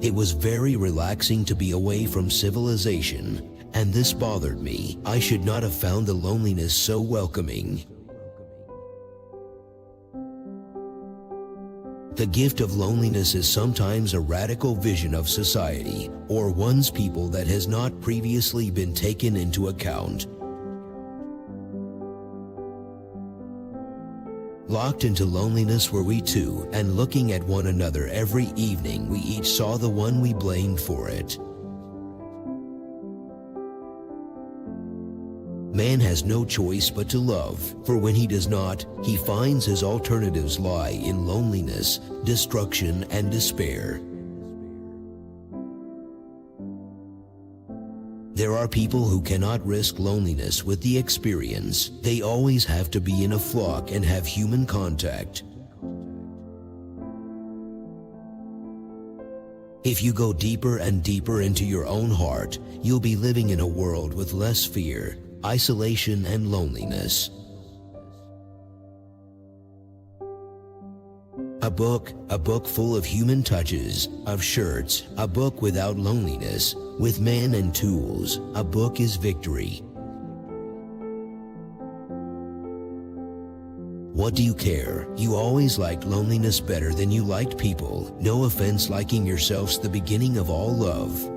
It was very relaxing to be away from civilization, and this bothered me. I should not have found the loneliness so welcoming. The gift of loneliness is sometimes a radical vision of society or one's people that has not previously been taken into account. Locked into loneliness were we two, and looking at one another every evening we each saw the one we blamed for it. Man has no choice but to love, for when he does not, he finds his alternatives lie in loneliness, destruction, and despair. There are people who cannot risk loneliness with the experience. They always have to be in a flock and have human contact. If you go deeper and deeper into your own heart, you'll be living in a world with less fear, isolation, and loneliness. A book full of human touches, of shirts, a book without loneliness, with men and tools, a book is victory. What do you care? You always liked loneliness better than you liked people. No offense, liking yourself's the beginning of all love.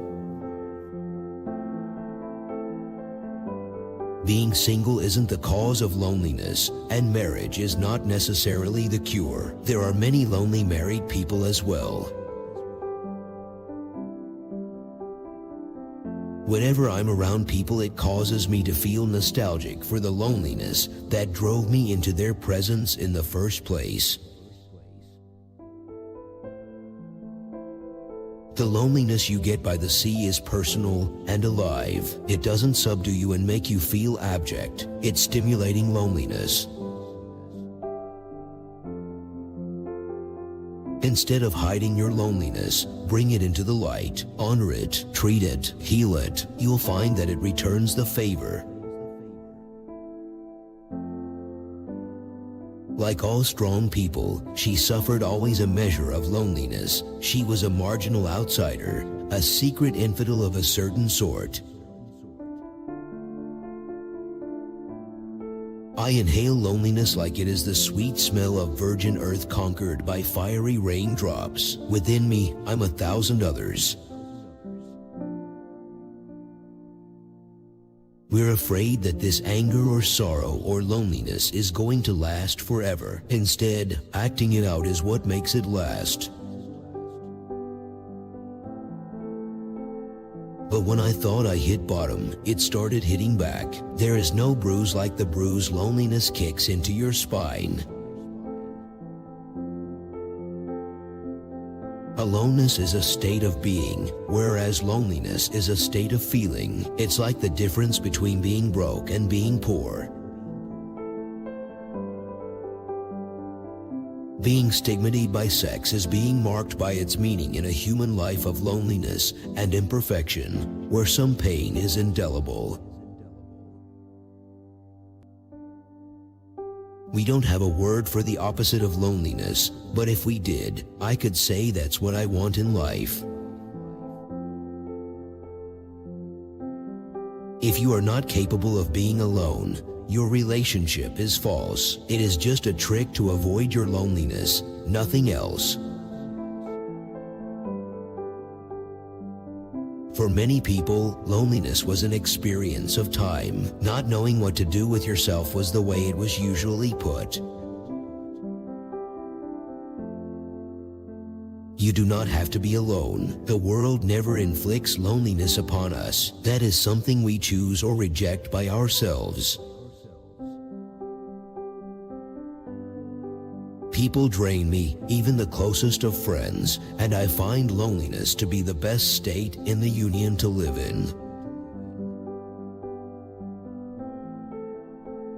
Being single isn't the cause of loneliness, and marriage is not necessarily the cure. There are many lonely married people as well. Whenever I'm around people, it causes me to feel nostalgic for the loneliness that drove me into their presence in the first place. The loneliness you get by the sea is personal and alive. It doesn't subdue you and make you feel abject. It's stimulating loneliness. Instead of hiding your loneliness, bring it into the light, honor it, treat it, heal it. You'll find that it returns the favor. Like all strong people, she suffered always a measure of loneliness. She was a marginal outsider, a secret infidel of a certain sort. I inhale loneliness like it is the sweet smell of virgin earth conquered by fiery raindrops. Within me, I'm 1,000 others. We're afraid that this anger or sorrow or loneliness is going to last forever. Instead, acting it out is what makes it last. But when I thought I hit bottom, it started hitting back. There is no bruise like the bruise loneliness kicks into your spine. Aloneness is a state of being, whereas loneliness is a state of feeling. It's like the difference between being broke and being poor. Being stigmatized by sex is being marked by its meaning in a human life of loneliness and imperfection, where some pain is indelible. We don't have a word for the opposite of loneliness, but if we did, I could say that's what I want in life. If you are not capable of being alone, your relationship is false. It is just a trick to avoid your loneliness, nothing else. For many people, loneliness was an experience of time. Not knowing what to do with yourself was the way it was usually put. You do not have to be alone. The world never inflicts loneliness upon us. That is something we choose or reject by ourselves. People drain me, even the closest of friends, and I find loneliness to be the best state in the union to live in.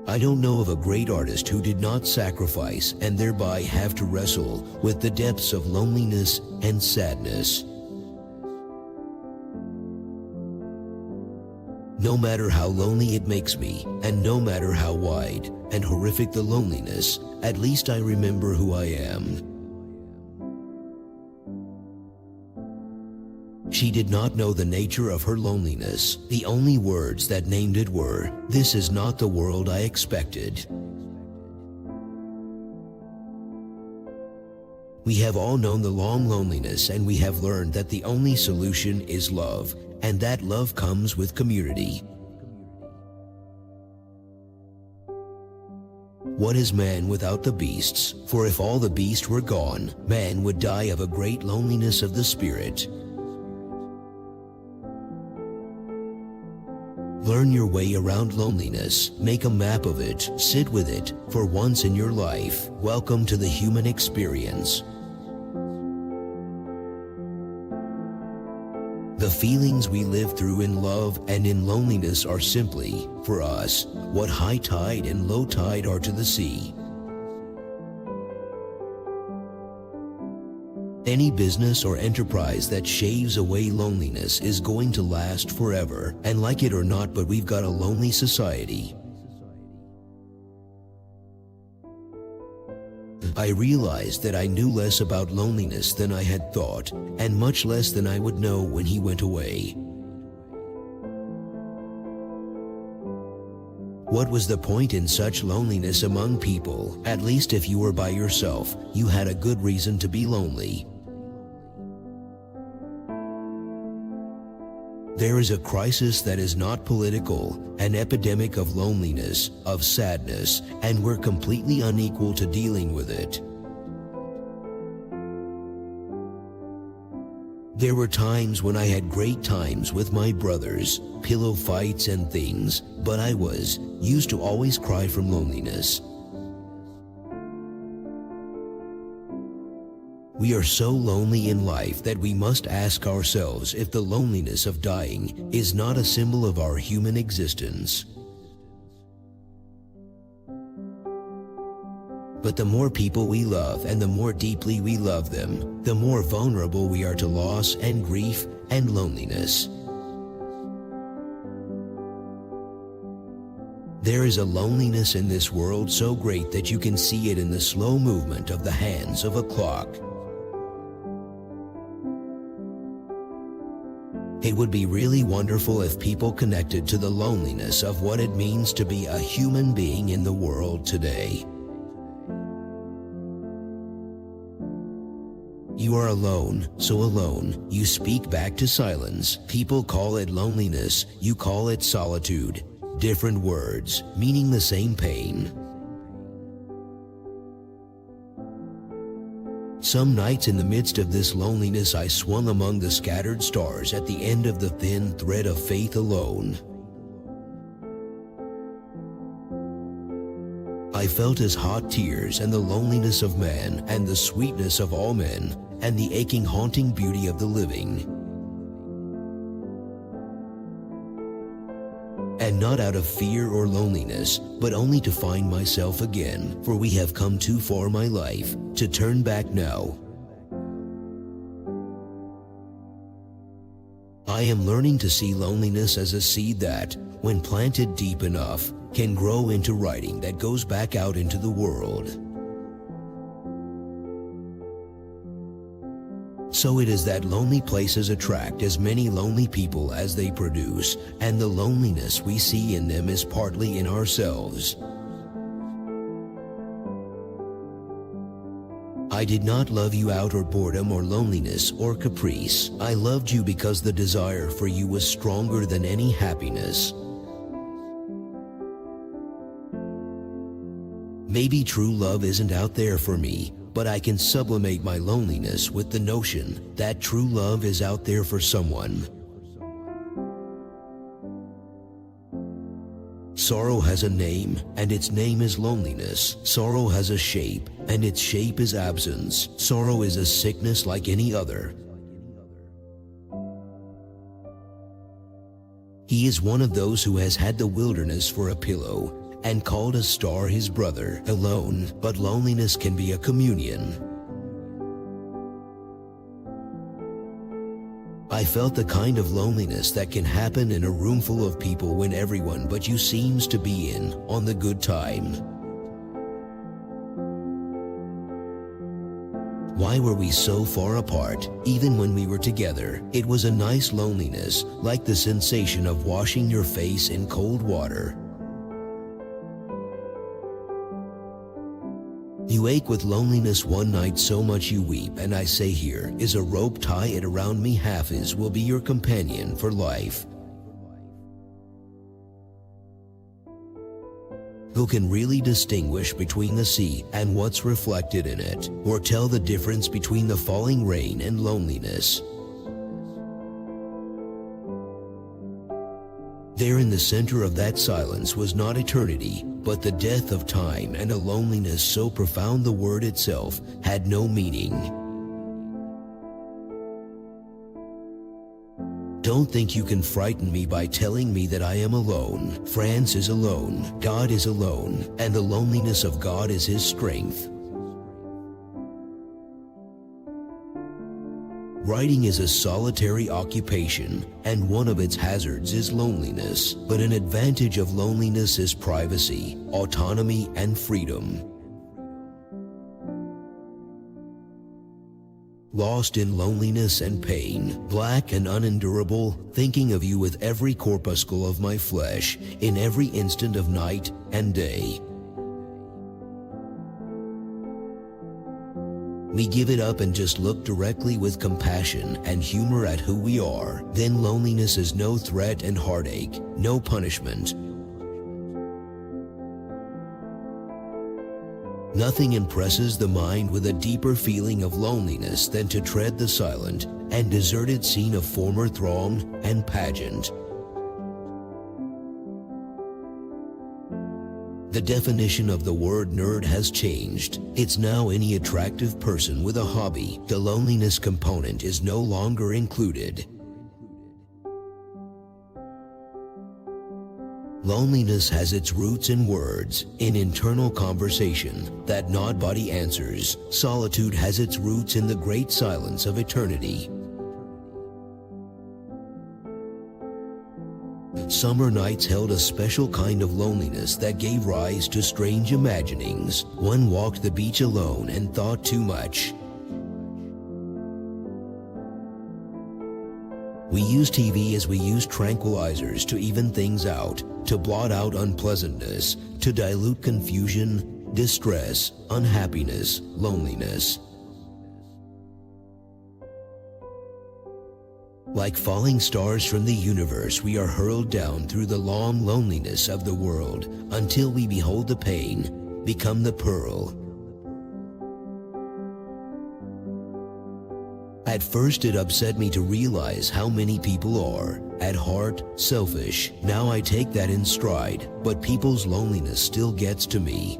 I don't know of a great artist who did not sacrifice and thereby have to wrestle with the depths of loneliness and sadness. No matter how lonely it makes me, and no matter how wide and horrific the loneliness, at least I remember who I am. She did not know the nature of her loneliness. The only words that named it were, "This is not the world I expected." We have all known the long loneliness, and we have learned that the only solution is love, and that love comes with community. What is man without the beasts? For if all the beasts were gone, man would die of a great loneliness of the spirit. Learn your way around loneliness. Make a map of it. Sit with it for once in your life. Welcome to the human experience. The feelings we live through in love and in loneliness are simply, for us, what high tide and low tide are to the sea. Any business or enterprise that shaves away loneliness is going to last forever, and like it or not, but we've got a lonely society. I realized that I knew less about loneliness than I had thought, and much less than I would know when he went away. What was the point in such loneliness among people? At least if you were by yourself, you had a good reason to be lonely. There is a crisis that is not political, an epidemic of loneliness, of sadness, and we're completely unequal to dealing with it. There were times when I had great times with my brothers, pillow fights and things, but I used to always cry from loneliness. We are so lonely in life that we must ask ourselves if the loneliness of dying is not a symbol of our human existence. But the more people we love and the more deeply we love them, the more vulnerable we are to loss and grief and loneliness. There is a loneliness in this world so great that you can see it in the slow movement of the hands of a clock. It would be really wonderful if people connected to the loneliness of what it means to be a human being in the world today. You are alone, so alone, you speak back to silence. People call it loneliness, you call it solitude. Different words, meaning the same pain. Some nights in the midst of this loneliness I swung among the scattered stars at the end of the thin thread of faith alone. I felt as hot tears and the loneliness of man and the sweetness of all men and the aching haunting beauty of the living. And not out of fear or loneliness, but only to find myself again, for we have come too far, my life, to turn back now. I am learning to see loneliness as a seed that, when planted deep enough, can grow into writing that goes back out into the world. So it is that lonely places attract as many lonely people as they produce, and the loneliness we see in them is partly in ourselves. I did not love you out of boredom or loneliness or caprice. I loved you because the desire for you was stronger than any happiness. Maybe true love isn't out there for me, but I can sublimate my loneliness with the notion that true love is out there for someone. Sorrow has a name, and its name is loneliness. Sorrow has a shape, and its shape is absence. Sorrow is a sickness like any other. He is one of those who has had the wilderness for a pillow, and called a star his brother. Alone, but loneliness can be a communion. I felt the kind of loneliness that can happen in a room full of people when everyone but you seems to be in on the good time. Why were we so far apart, even when we were together? It was a nice loneliness, like the sensation of washing your face in cold water. You ache with loneliness one night so much you weep, and I say here is a rope, tie it around me, Hafiz will be your companion for life. Who can really distinguish between the sea and what's reflected in it, or tell the difference between the falling rain and loneliness? There in the center of that silence was not eternity, but the death of time, and a loneliness so profound the word itself had no meaning. Don't think you can frighten me by telling me that I am alone. France is alone, God is alone, and the loneliness of God is his strength. Writing is a solitary occupation, and one of its hazards is loneliness. But an advantage of loneliness is privacy, autonomy, and freedom. Lost in loneliness and pain, black and unendurable, thinking of you with every corpuscle of my flesh, in every instant of night and day. We give it up and just look directly with compassion and humor at who we are. Then loneliness is no threat and heartache, no punishment. Nothing impresses the mind with a deeper feeling of loneliness than to tread the silent and deserted scene of former throng and pageant. The definition of the word nerd has changed. It's now any attractive person with a hobby. The loneliness component is no longer included. Loneliness has its roots in words, in internal conversation that nod body answers. Solitude has its roots in the great silence of eternity. Summer nights held a special kind of loneliness that gave rise to strange imaginings. One walked the beach alone and thought too much. We use TV as we use tranquilizers to even things out, to blot out unpleasantness, to dilute confusion, distress, unhappiness, loneliness. Like falling stars from the universe, we are hurled down through the long loneliness of the world until we behold the pain, become the pearl. At first it upset me to realize how many people are, at heart, selfish. Now I take that in stride, but people's loneliness still gets to me.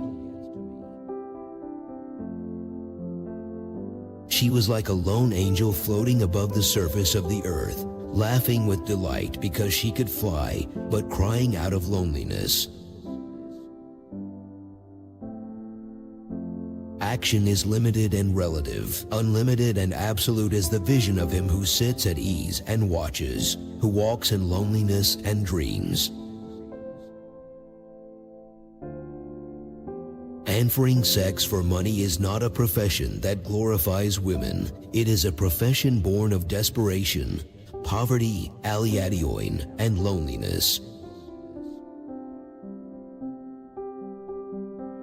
She was like a lone angel floating above the surface of the earth, laughing with delight because she could fly, but crying out of loneliness. Action is limited and relative. Unlimited and absolute is the vision of him who sits at ease and watches, who walks in loneliness and dreams. Offering sex for money is not a profession that glorifies women. It is a profession born of desperation, poverty, aliadioin, and loneliness.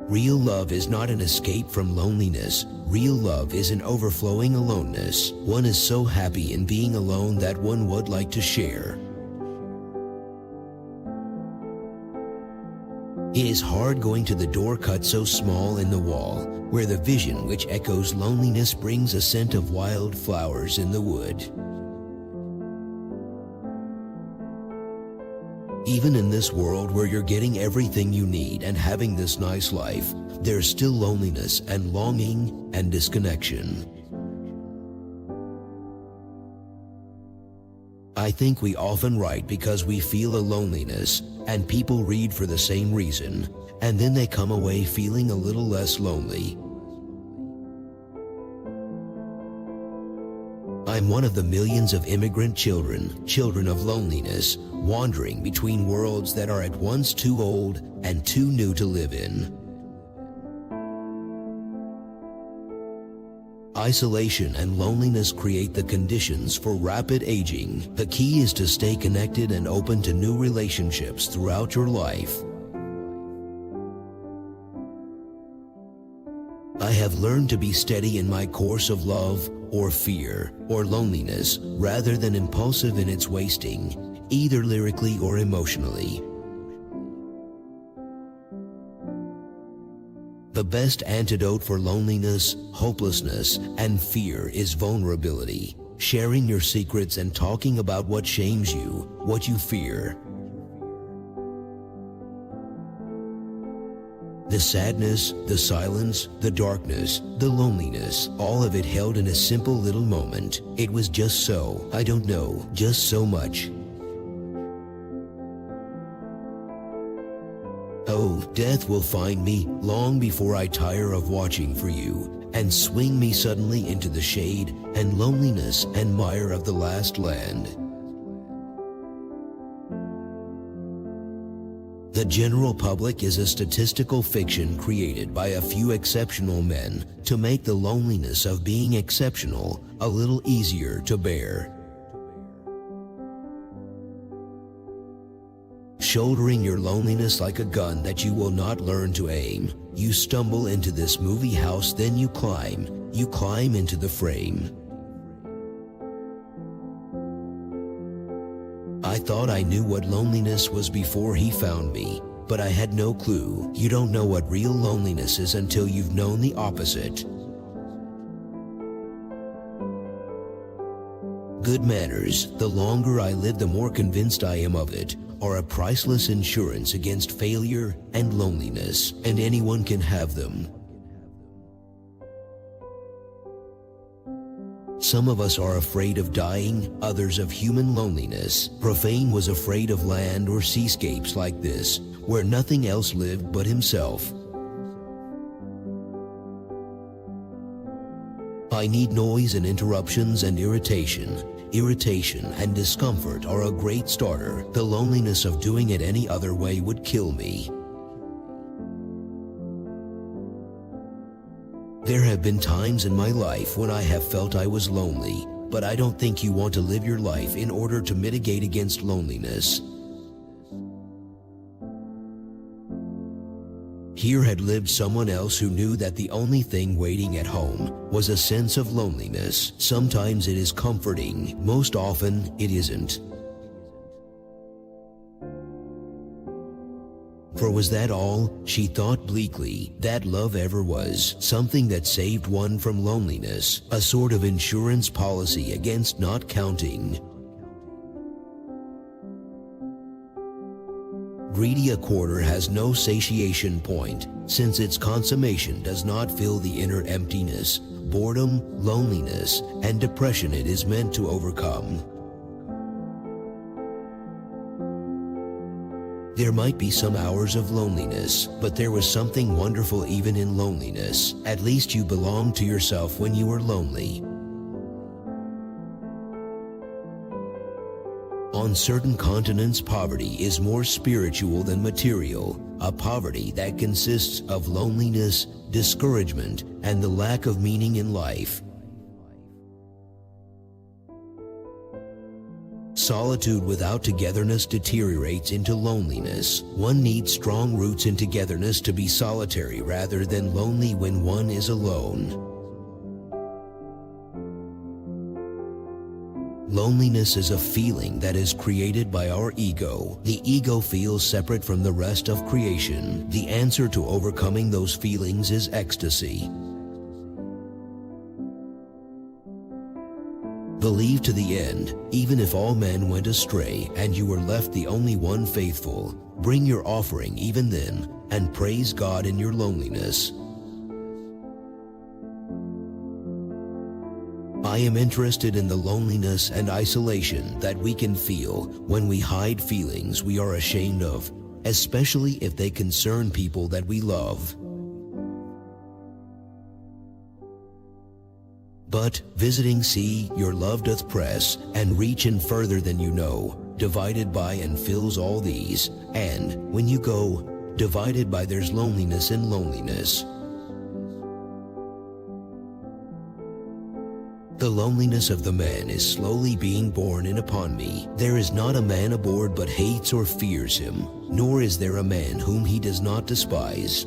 Real love is not an escape from loneliness. Real love is an overflowing aloneness. One is so happy in being alone that one would like to share. It is hard going to the door cut so small in the wall, where the vision which echoes loneliness brings a scent of wild flowers in the wood. Even in this world where you're getting everything you need and having this nice life, there's still loneliness and longing and disconnection. I think we often write because we feel a loneliness, and people read for the same reason, and then they come away feeling a little less lonely. I'm one of the millions of immigrant children of loneliness, wandering between worlds that are at once too old and too new to live in. Isolation and loneliness create the conditions for rapid aging. The key is to stay connected and open to new relationships throughout your life. I have learned to be steady in my course of love or fear or loneliness rather than impulsive in its wasting, either lyrically or emotionally. The best antidote for loneliness, hopelessness, and fear is vulnerability. Sharing your secrets and talking about what shames you, what you fear. The sadness, the silence, the darkness, the loneliness, all of it held in a simple little moment. It was just so, I don't know, just so much. Oh, death will find me long before I tire of watching for you, and swing me suddenly into the shade and loneliness and mire of the last land. The general public is a statistical fiction created by a few exceptional men to make the loneliness of being exceptional a little easier to bear. Shouldering your loneliness like a gun that you will not learn to aim, you stumble into this movie house, then you climb into the frame. I thought I knew what loneliness was before he found me, but I had no clue. You don't know what real loneliness is until you've known the opposite. Good manners, the longer I live, the more convinced I am of it, are a priceless insurance against failure and loneliness, and anyone can have them. Some of us are afraid of dying, others of human loneliness. Profane was afraid of land or seascapes like this, where nothing else lived but himself. I need noise and interruptions and irritation. Irritation and discomfort are a great starter. The loneliness of doing it any other way would kill me. There have been times in my life when I have felt I was lonely, but I don't think you want to live your life in order to mitigate against loneliness. Here had lived someone else who knew that the only thing waiting at home was a sense of loneliness. Sometimes it is comforting, most often it isn't. For was that all, she thought bleakly, that love ever was? Something that saved one from loneliness, a sort of insurance policy against not counting. Greedy a quarter has no satiation point, since its consummation does not fill the inner emptiness, boredom, loneliness, and depression it is meant to overcome. There might be some hours of loneliness, but there was something wonderful even in loneliness. At least you belonged to yourself when you were lonely. On certain continents, poverty is more spiritual than material, a poverty that consists of loneliness, discouragement, and the lack of meaning in life. Solitude without togetherness deteriorates into loneliness. One needs strong roots in togetherness to be solitary rather than lonely when one is alone. Loneliness is a feeling that is created by our ego. The ego feels separate from the rest of creation. The answer to overcoming those feelings is ecstasy. Believe to the end, even if all men went astray and you were left the only one faithful, bring your offering even then, and praise God in your loneliness. I am interested in the loneliness and isolation that we can feel when we hide feelings we are ashamed of, especially if they concern people that we love. But visiting see, your love doth press, and reach in further than you know, divided by and fills all these, and, when you go, divided by there's loneliness in loneliness. The loneliness of the man is slowly being borne in upon me. There is not a man aboard but hates or fears him, nor is there a man whom he does not despise.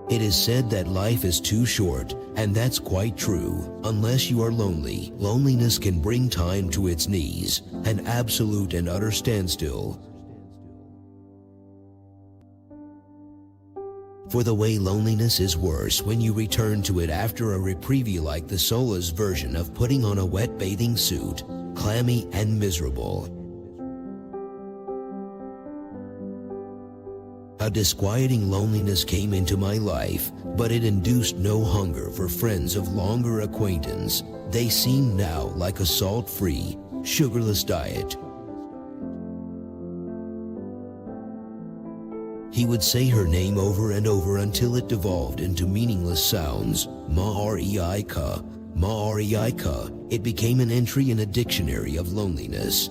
It is said that life is too short, and that's quite true. Unless you are lonely, loneliness can bring time to its knees, an absolute and utter standstill. For the way loneliness is worse when you return to it after a reprieve like the Sola's version of putting on a wet bathing suit, clammy and miserable. A disquieting loneliness came into my life, but it induced no hunger for friends of longer acquaintance. They seemed now like a salt-free, sugarless diet. He would say her name over and over until it devolved into meaningless sounds. Ma-R-E-I-Ka, Ma-R-E-I-Ka. It became an entry in a dictionary of loneliness.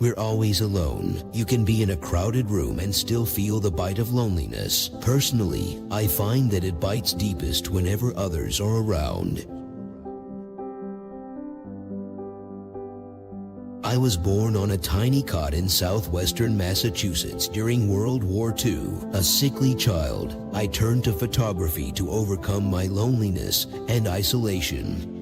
We're always alone. You can be in a crowded room and still feel the bite of loneliness. Personally, I find that it bites deepest whenever others are around. I was born on a tiny cot in southwestern Massachusetts during World War II. A sickly child, I turned to photography to overcome my loneliness and isolation.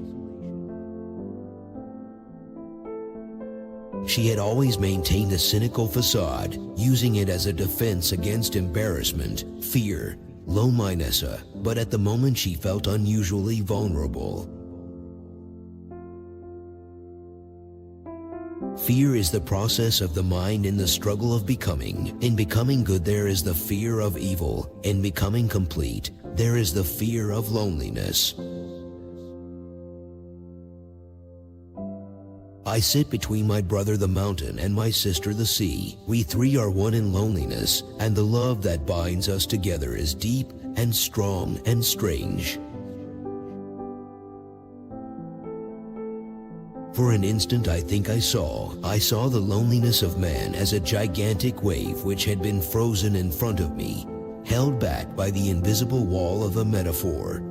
She had always maintained a cynical facade, using it as a defense against embarrassment, fear, loneliness, but at the moment she felt unusually vulnerable. Fear is the process of the mind in the struggle of becoming. In becoming good, there is the fear of evil. In becoming complete, there is the fear of loneliness. I sit between my brother the mountain and my sister the sea. We three are one in loneliness, and the love that binds us together is deep and strong and strange. For an instant I think I saw the loneliness of man as a gigantic wave which had been frozen in front of me, held back by the invisible wall of a metaphor.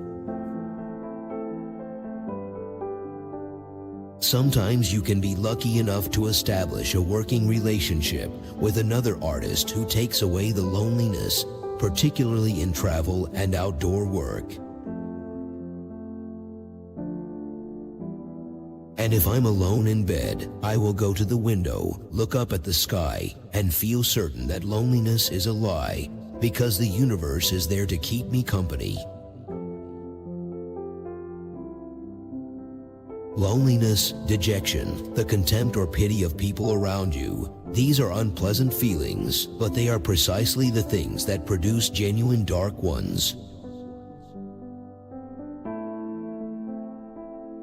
Sometimes you can be lucky enough to establish a working relationship with another artist who takes away the loneliness, particularly in travel and outdoor work. And if I'm alone in bed, I will go to the window, look up at the sky, and feel certain that loneliness is a lie, because the universe is there to keep me company. Loneliness, dejection, the contempt or pity of people around you, these are unpleasant feelings, but they are precisely the things that produce genuine dark ones.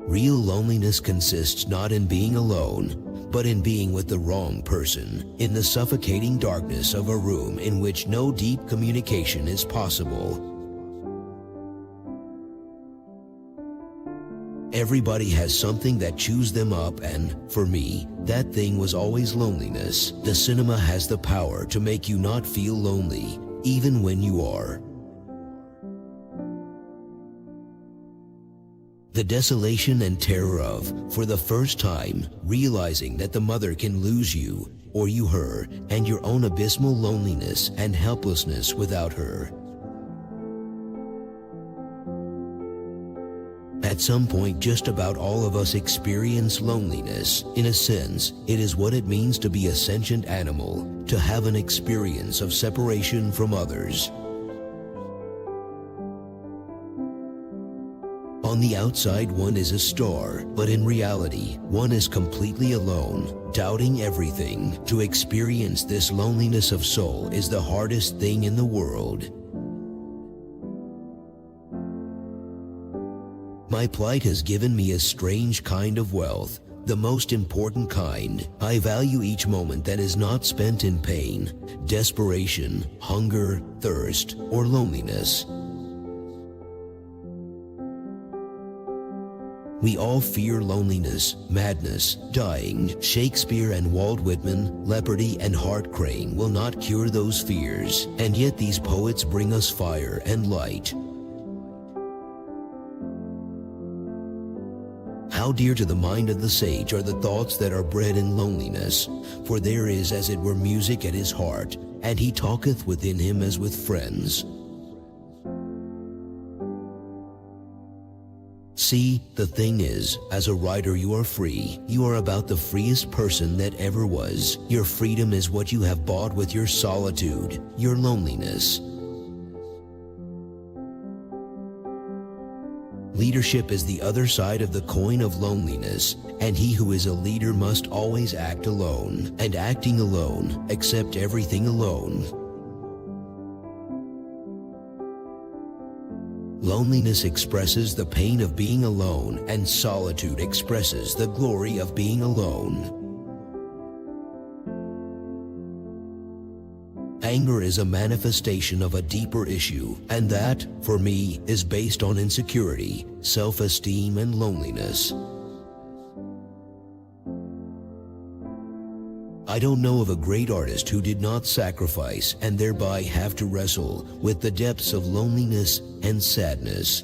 Real loneliness consists not in being alone, but in being with the wrong person, in the suffocating darkness of a room in which no deep communication is possible. Everybody has something that chews them up, and, for me, that thing was always loneliness. The cinema has the power to make you not feel lonely, even when you are. The desolation and terror of, for the first time, realizing that the mother can lose you, or you her, and your own abysmal loneliness and helplessness without her. At some point, just about all of us experience loneliness. In a sense, it is what it means to be a sentient animal, to have an experience of separation from others. On the outside, one is a star, but in reality, one is completely alone, doubting everything. To experience this loneliness of soul is the hardest thing in the world. My plight has given me a strange kind of wealth, the most important kind. I value each moment that is not spent in pain, desperation, hunger, thirst, or loneliness. We all fear loneliness, madness, dying. Shakespeare and Walt Whitman, Leopardi and Hart Crane will not cure those fears, and yet these poets bring us fire and light. How dear to the mind of the sage are the thoughts that are bred in loneliness, for there is as it were music at his heart, and he talketh within him as with friends. See, the thing is, as a writer you are free. You are about the freest person that ever was. Your freedom is what you have bought with your solitude, your loneliness. Leadership is the other side of the coin of loneliness, and he who is a leader must always act alone, and acting alone, accept everything alone. Loneliness expresses the pain of being alone, and solitude expresses the glory of being alone. Anger is a manifestation of a deeper issue, and that, for me, is based on insecurity, self-esteem, and loneliness. I don't know of a great artist who did not sacrifice and thereby have to wrestle with the depths of loneliness and sadness.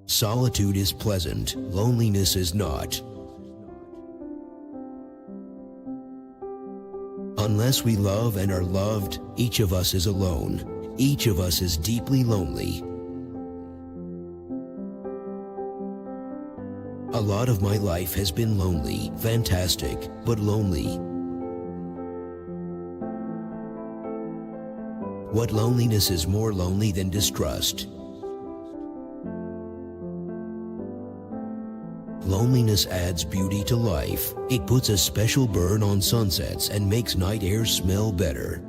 Solitude is pleasant, loneliness is not. Unless we love and are loved, each of us is alone. Each of us is deeply lonely. A lot of my life has been lonely, fantastic, but lonely. What loneliness is more lonely than distrust? Loneliness adds beauty to life. It puts a special burn on sunsets and makes night air smell better.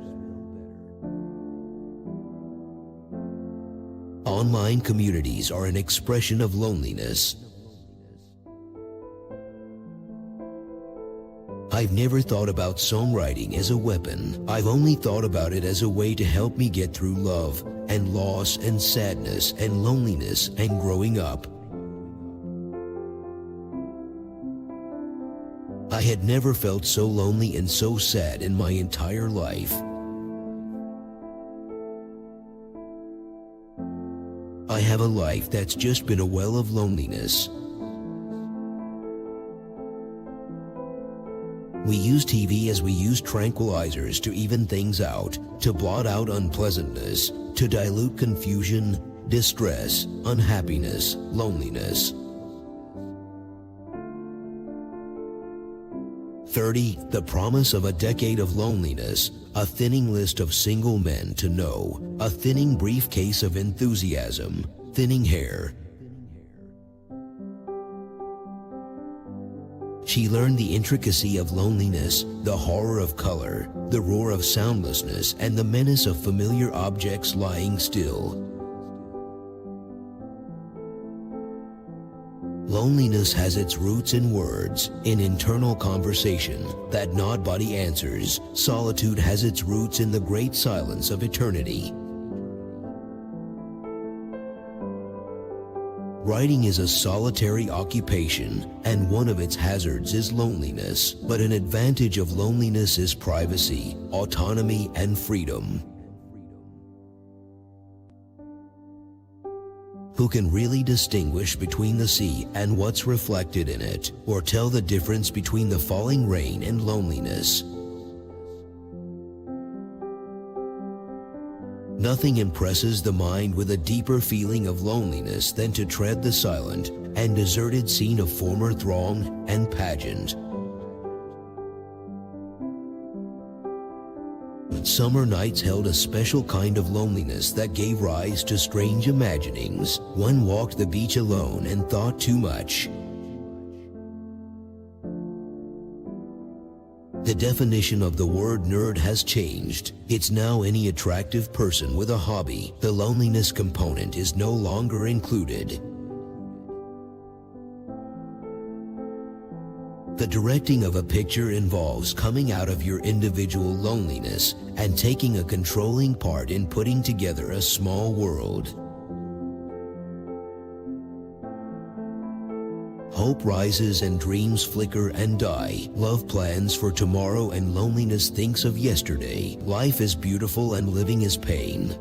Online communities are an expression of loneliness. I've never thought about songwriting as a weapon. I've only thought about it as a way to help me get through love and loss and sadness and loneliness and growing up. I had never felt so lonely and so sad in my entire life. I have a life that's just been a well of loneliness. We use TV as we use tranquilizers to even things out, to blot out unpleasantness, to dilute confusion, distress, unhappiness, loneliness. 30. The promise of a decade of loneliness, a thinning list of single men to know, a thinning briefcase of enthusiasm, thinning hair. She learned the intricacy of loneliness, the horror of color, the roar of soundlessness, and the menace of familiar objects lying still. Loneliness has its roots in words, in internal conversation that not body answers. Solitude has its roots in the great silence of eternity. Writing is a solitary occupation, and one of its hazards is loneliness. But an advantage of loneliness is privacy, autonomy, and freedom. Who can really distinguish between the sea and what's reflected in it, or tell the difference between the falling rain and loneliness? Nothing impresses the mind with a deeper feeling of loneliness than to tread the silent and deserted scene of former throng and pageant. Summer nights held a special kind of loneliness that gave rise to strange imaginings. One walked the beach alone and thought too much. The definition of the word nerd has changed. It's now any attractive person with a hobby. The loneliness component is no longer included. The directing of a picture involves coming out of your individual loneliness and taking a controlling part in putting together a small world. Hope rises and dreams flicker and die. Love plans for tomorrow and loneliness thinks of yesterday. Life is beautiful and living is pain.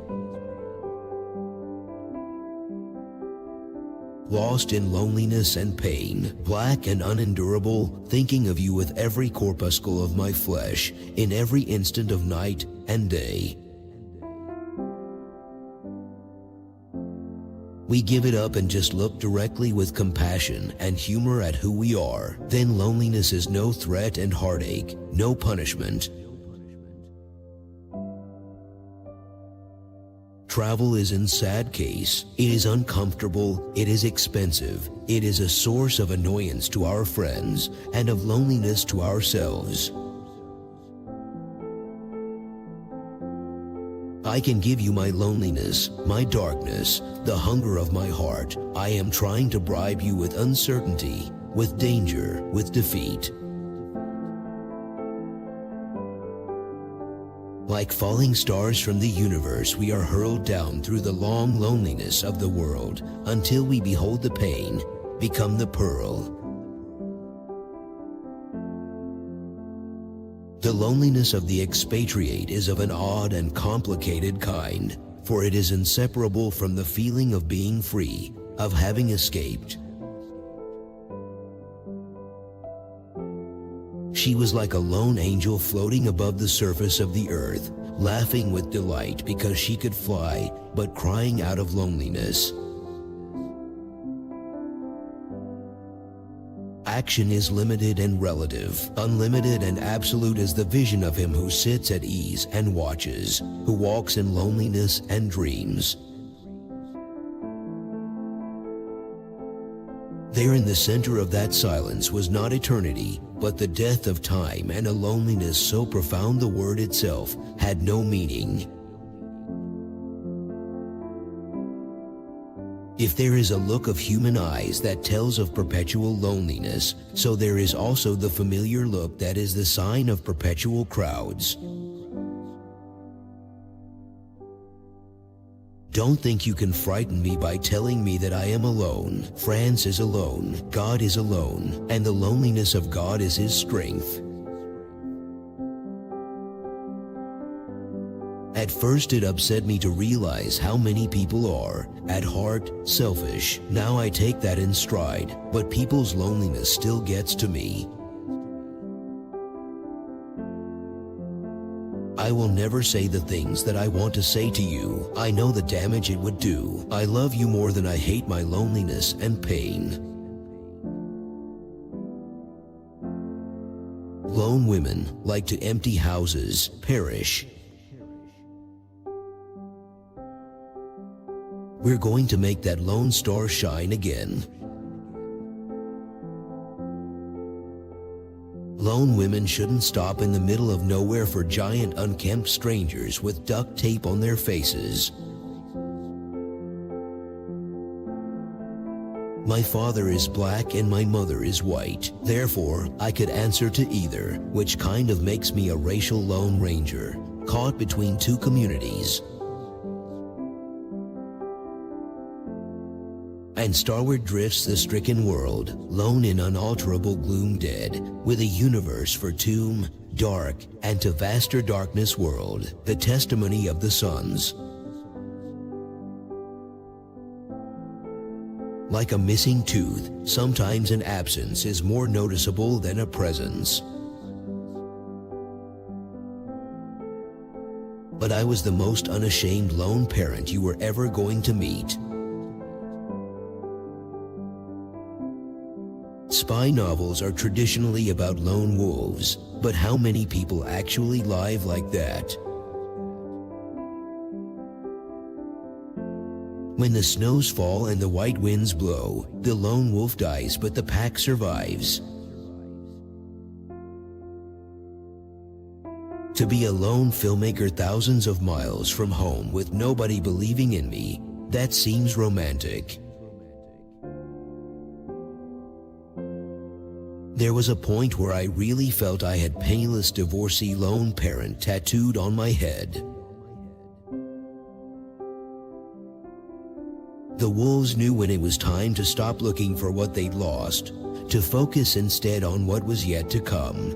Lost in loneliness and pain, black and unendurable, thinking of you with every corpuscle of my flesh, in every instant of night and day. We give it up and just look directly with compassion and humor at who we are. Then loneliness is no threat and heartache, no punishment. Travel is in sad case. It is uncomfortable, it is expensive, it is a source of annoyance to our friends and of loneliness to ourselves. I can give you my loneliness, my darkness, the hunger of my heart. I am trying to bribe you with uncertainty, with danger, with defeat. Like falling stars from the universe, we are hurled down through the long loneliness of the world until we behold the pain, become the pearl. The loneliness of the expatriate is of an odd and complicated kind, for it is inseparable from the feeling of being free, of having escaped. She was like a lone angel floating above the surface of the earth, laughing with delight because she could fly, but crying out of loneliness. Action is limited and relative. Unlimited and absolute is the vision of him who sits at ease and watches, who walks in loneliness and dreams. There in the center of that silence was not eternity, but the death of time, and a loneliness so profound the word itself had no meaning. If there is a look of human eyes that tells of perpetual loneliness, so there is also the familiar look that is the sign of perpetual crowds. Don't think you can frighten me by telling me that I am alone. France is alone, God is alone, and the loneliness of God is His strength. At first it upset me to realize how many people are, at heart, selfish. Now I take that in stride, but people's loneliness still gets to me. I will never say the things that I want to say to you. I know the damage it would do. I love you more than I hate my loneliness and pain. Lone women, like to empty houses, perish. We're going to make that lone star shine again. Lone women shouldn't stop in the middle of nowhere for giant unkempt strangers with duct tape on their faces. My father is black and my mother is white. Therefore, I could answer to either, which kind of makes me a racial lone ranger, caught between two communities. And starward drifts the stricken world, lone in unalterable gloom dead, with a universe for tomb, dark, and to vaster darkness world, the testimony of the suns. Like a missing tooth, sometimes an absence is more noticeable than a presence. But I was the most unashamed lone parent you were ever going to meet. Spy novels are traditionally about lone wolves, but how many people actually live like that? When the snows fall and the white winds blow, the lone wolf dies but the pack survives. To be a lone filmmaker thousands of miles from home with nobody believing in me, that seems romantic. There was a point where I really felt I had penniless divorcee lone parent tattooed on my head. The wolves knew when it was time to stop looking for what they'd lost, to focus instead on what was yet to come.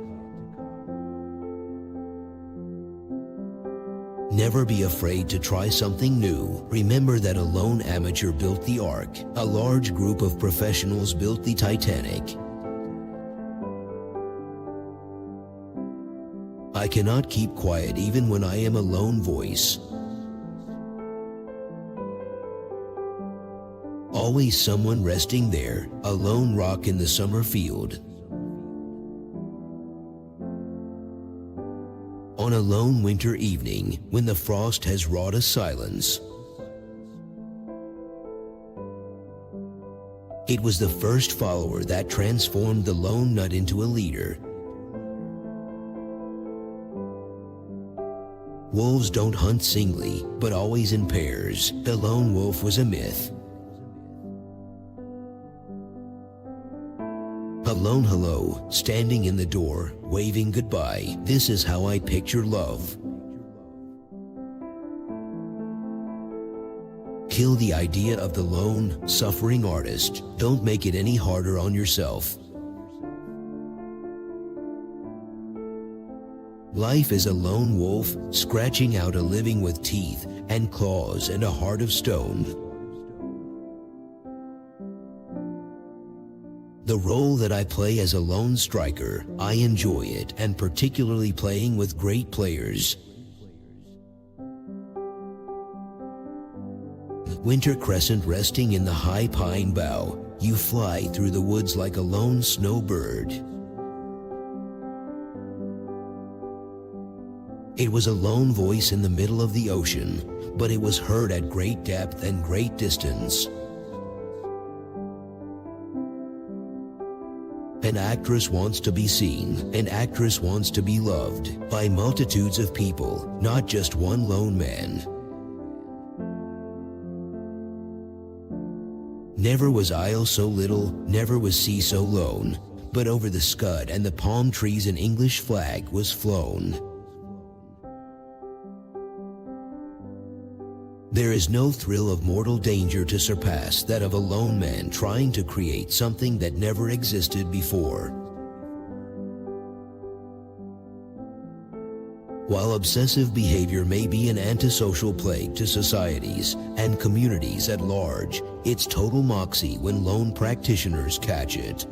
Never be afraid to try something new. Remember that a lone amateur built the Ark. A large group of professionals built the Titanic. I cannot keep quiet even when I am a lone voice. Always someone resting there, a lone rock in the summer field. On a lone winter evening, when the frost has wrought a silence, It was the first follower that transformed the lone nut into a leader. Wolves don't hunt singly, but always in pairs. The lone wolf was a myth. A lone hello, standing in the door, waving goodbye. This is how I picture love. Kill the idea of the lone, suffering artist. Don't make it any harder on yourself. Life is a lone wolf, scratching out a living with teeth and claws and a heart of stone. The role that I play as a lone striker, I enjoy it, and particularly playing with great players. Winter crescent resting in the high pine bough, you fly through the woods like a lone snowbird. It was a lone voice in the middle of the ocean, but it was heard at great depth and great distance. An actress wants to be seen, an actress wants to be loved by multitudes of people, not just one lone man. Never was isle so little, never was sea so lone, but over the scud and the palm trees an English flag was flown. There is no thrill of mortal danger to surpass that of a lone man trying to create something that never existed before. While obsessive behavior may be an antisocial plague to societies and communities at large, it's total moxie when lone practitioners catch it.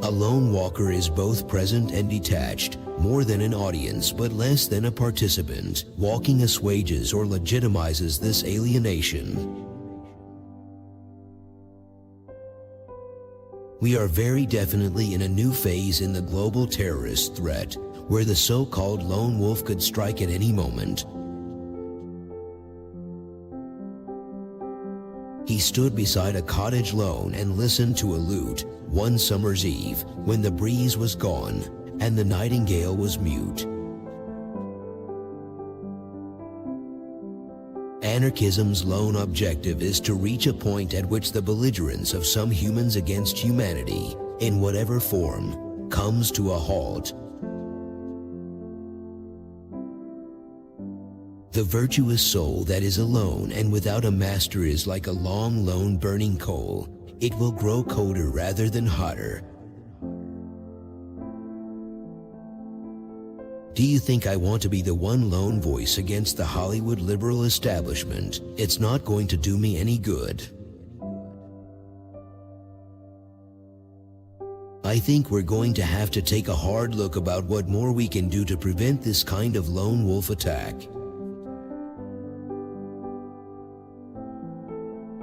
A lone walker is both present and detached, more than an audience but less than a participant. Walking assuages or legitimizes this alienation. We are very definitely in a new phase in the global terrorist threat, where the so-called lone wolf could strike at any moment. He stood beside a cottage lone and listened to a lute one summer's eve when the breeze was gone and the nightingale was mute. Anarchism's lone objective is to reach a point at which the belligerence of some humans against humanity, in whatever form, comes to a halt. The virtuous soul that is alone and without a master is like a long lone burning coal. It will grow colder rather than hotter. Do you think I want to be the one lone voice against the Hollywood liberal establishment? It's not going to do me any good. I think we're going to have to take a hard look about what more we can do to prevent this kind of lone wolf attack.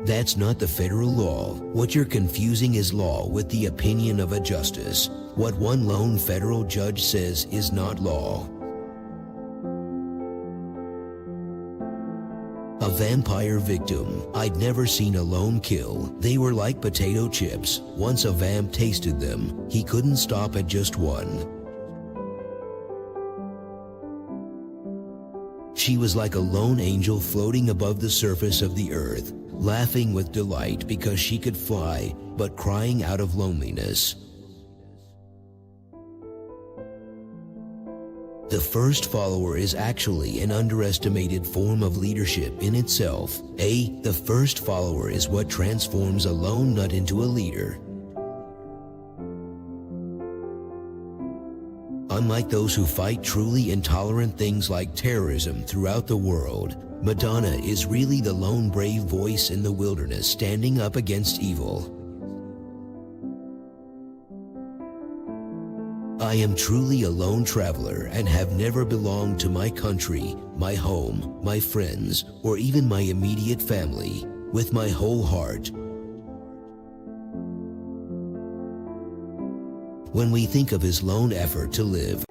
That's not the federal law. What you're confusing is law with the opinion of a justice. What one lone federal judge says is not law. A vampire victim. I'd never seen a lone kill. They were like potato chips. Once a vamp tasted them, he couldn't stop at just one. She was like a lone angel floating above the surface of the earth, laughing with delight because she could fly, but crying out of loneliness. The first follower is actually an underestimated form of leadership in itself. The first follower is what transforms a lone nut into a leader. Unlike those who fight truly intolerant things like terrorism throughout the world, Madonna is really the lone brave voice in the wilderness standing up against evil. I am truly a lone traveler and have never belonged to my country, my home, my friends, or even my immediate family, with my whole heart. When we think of his lone effort to live,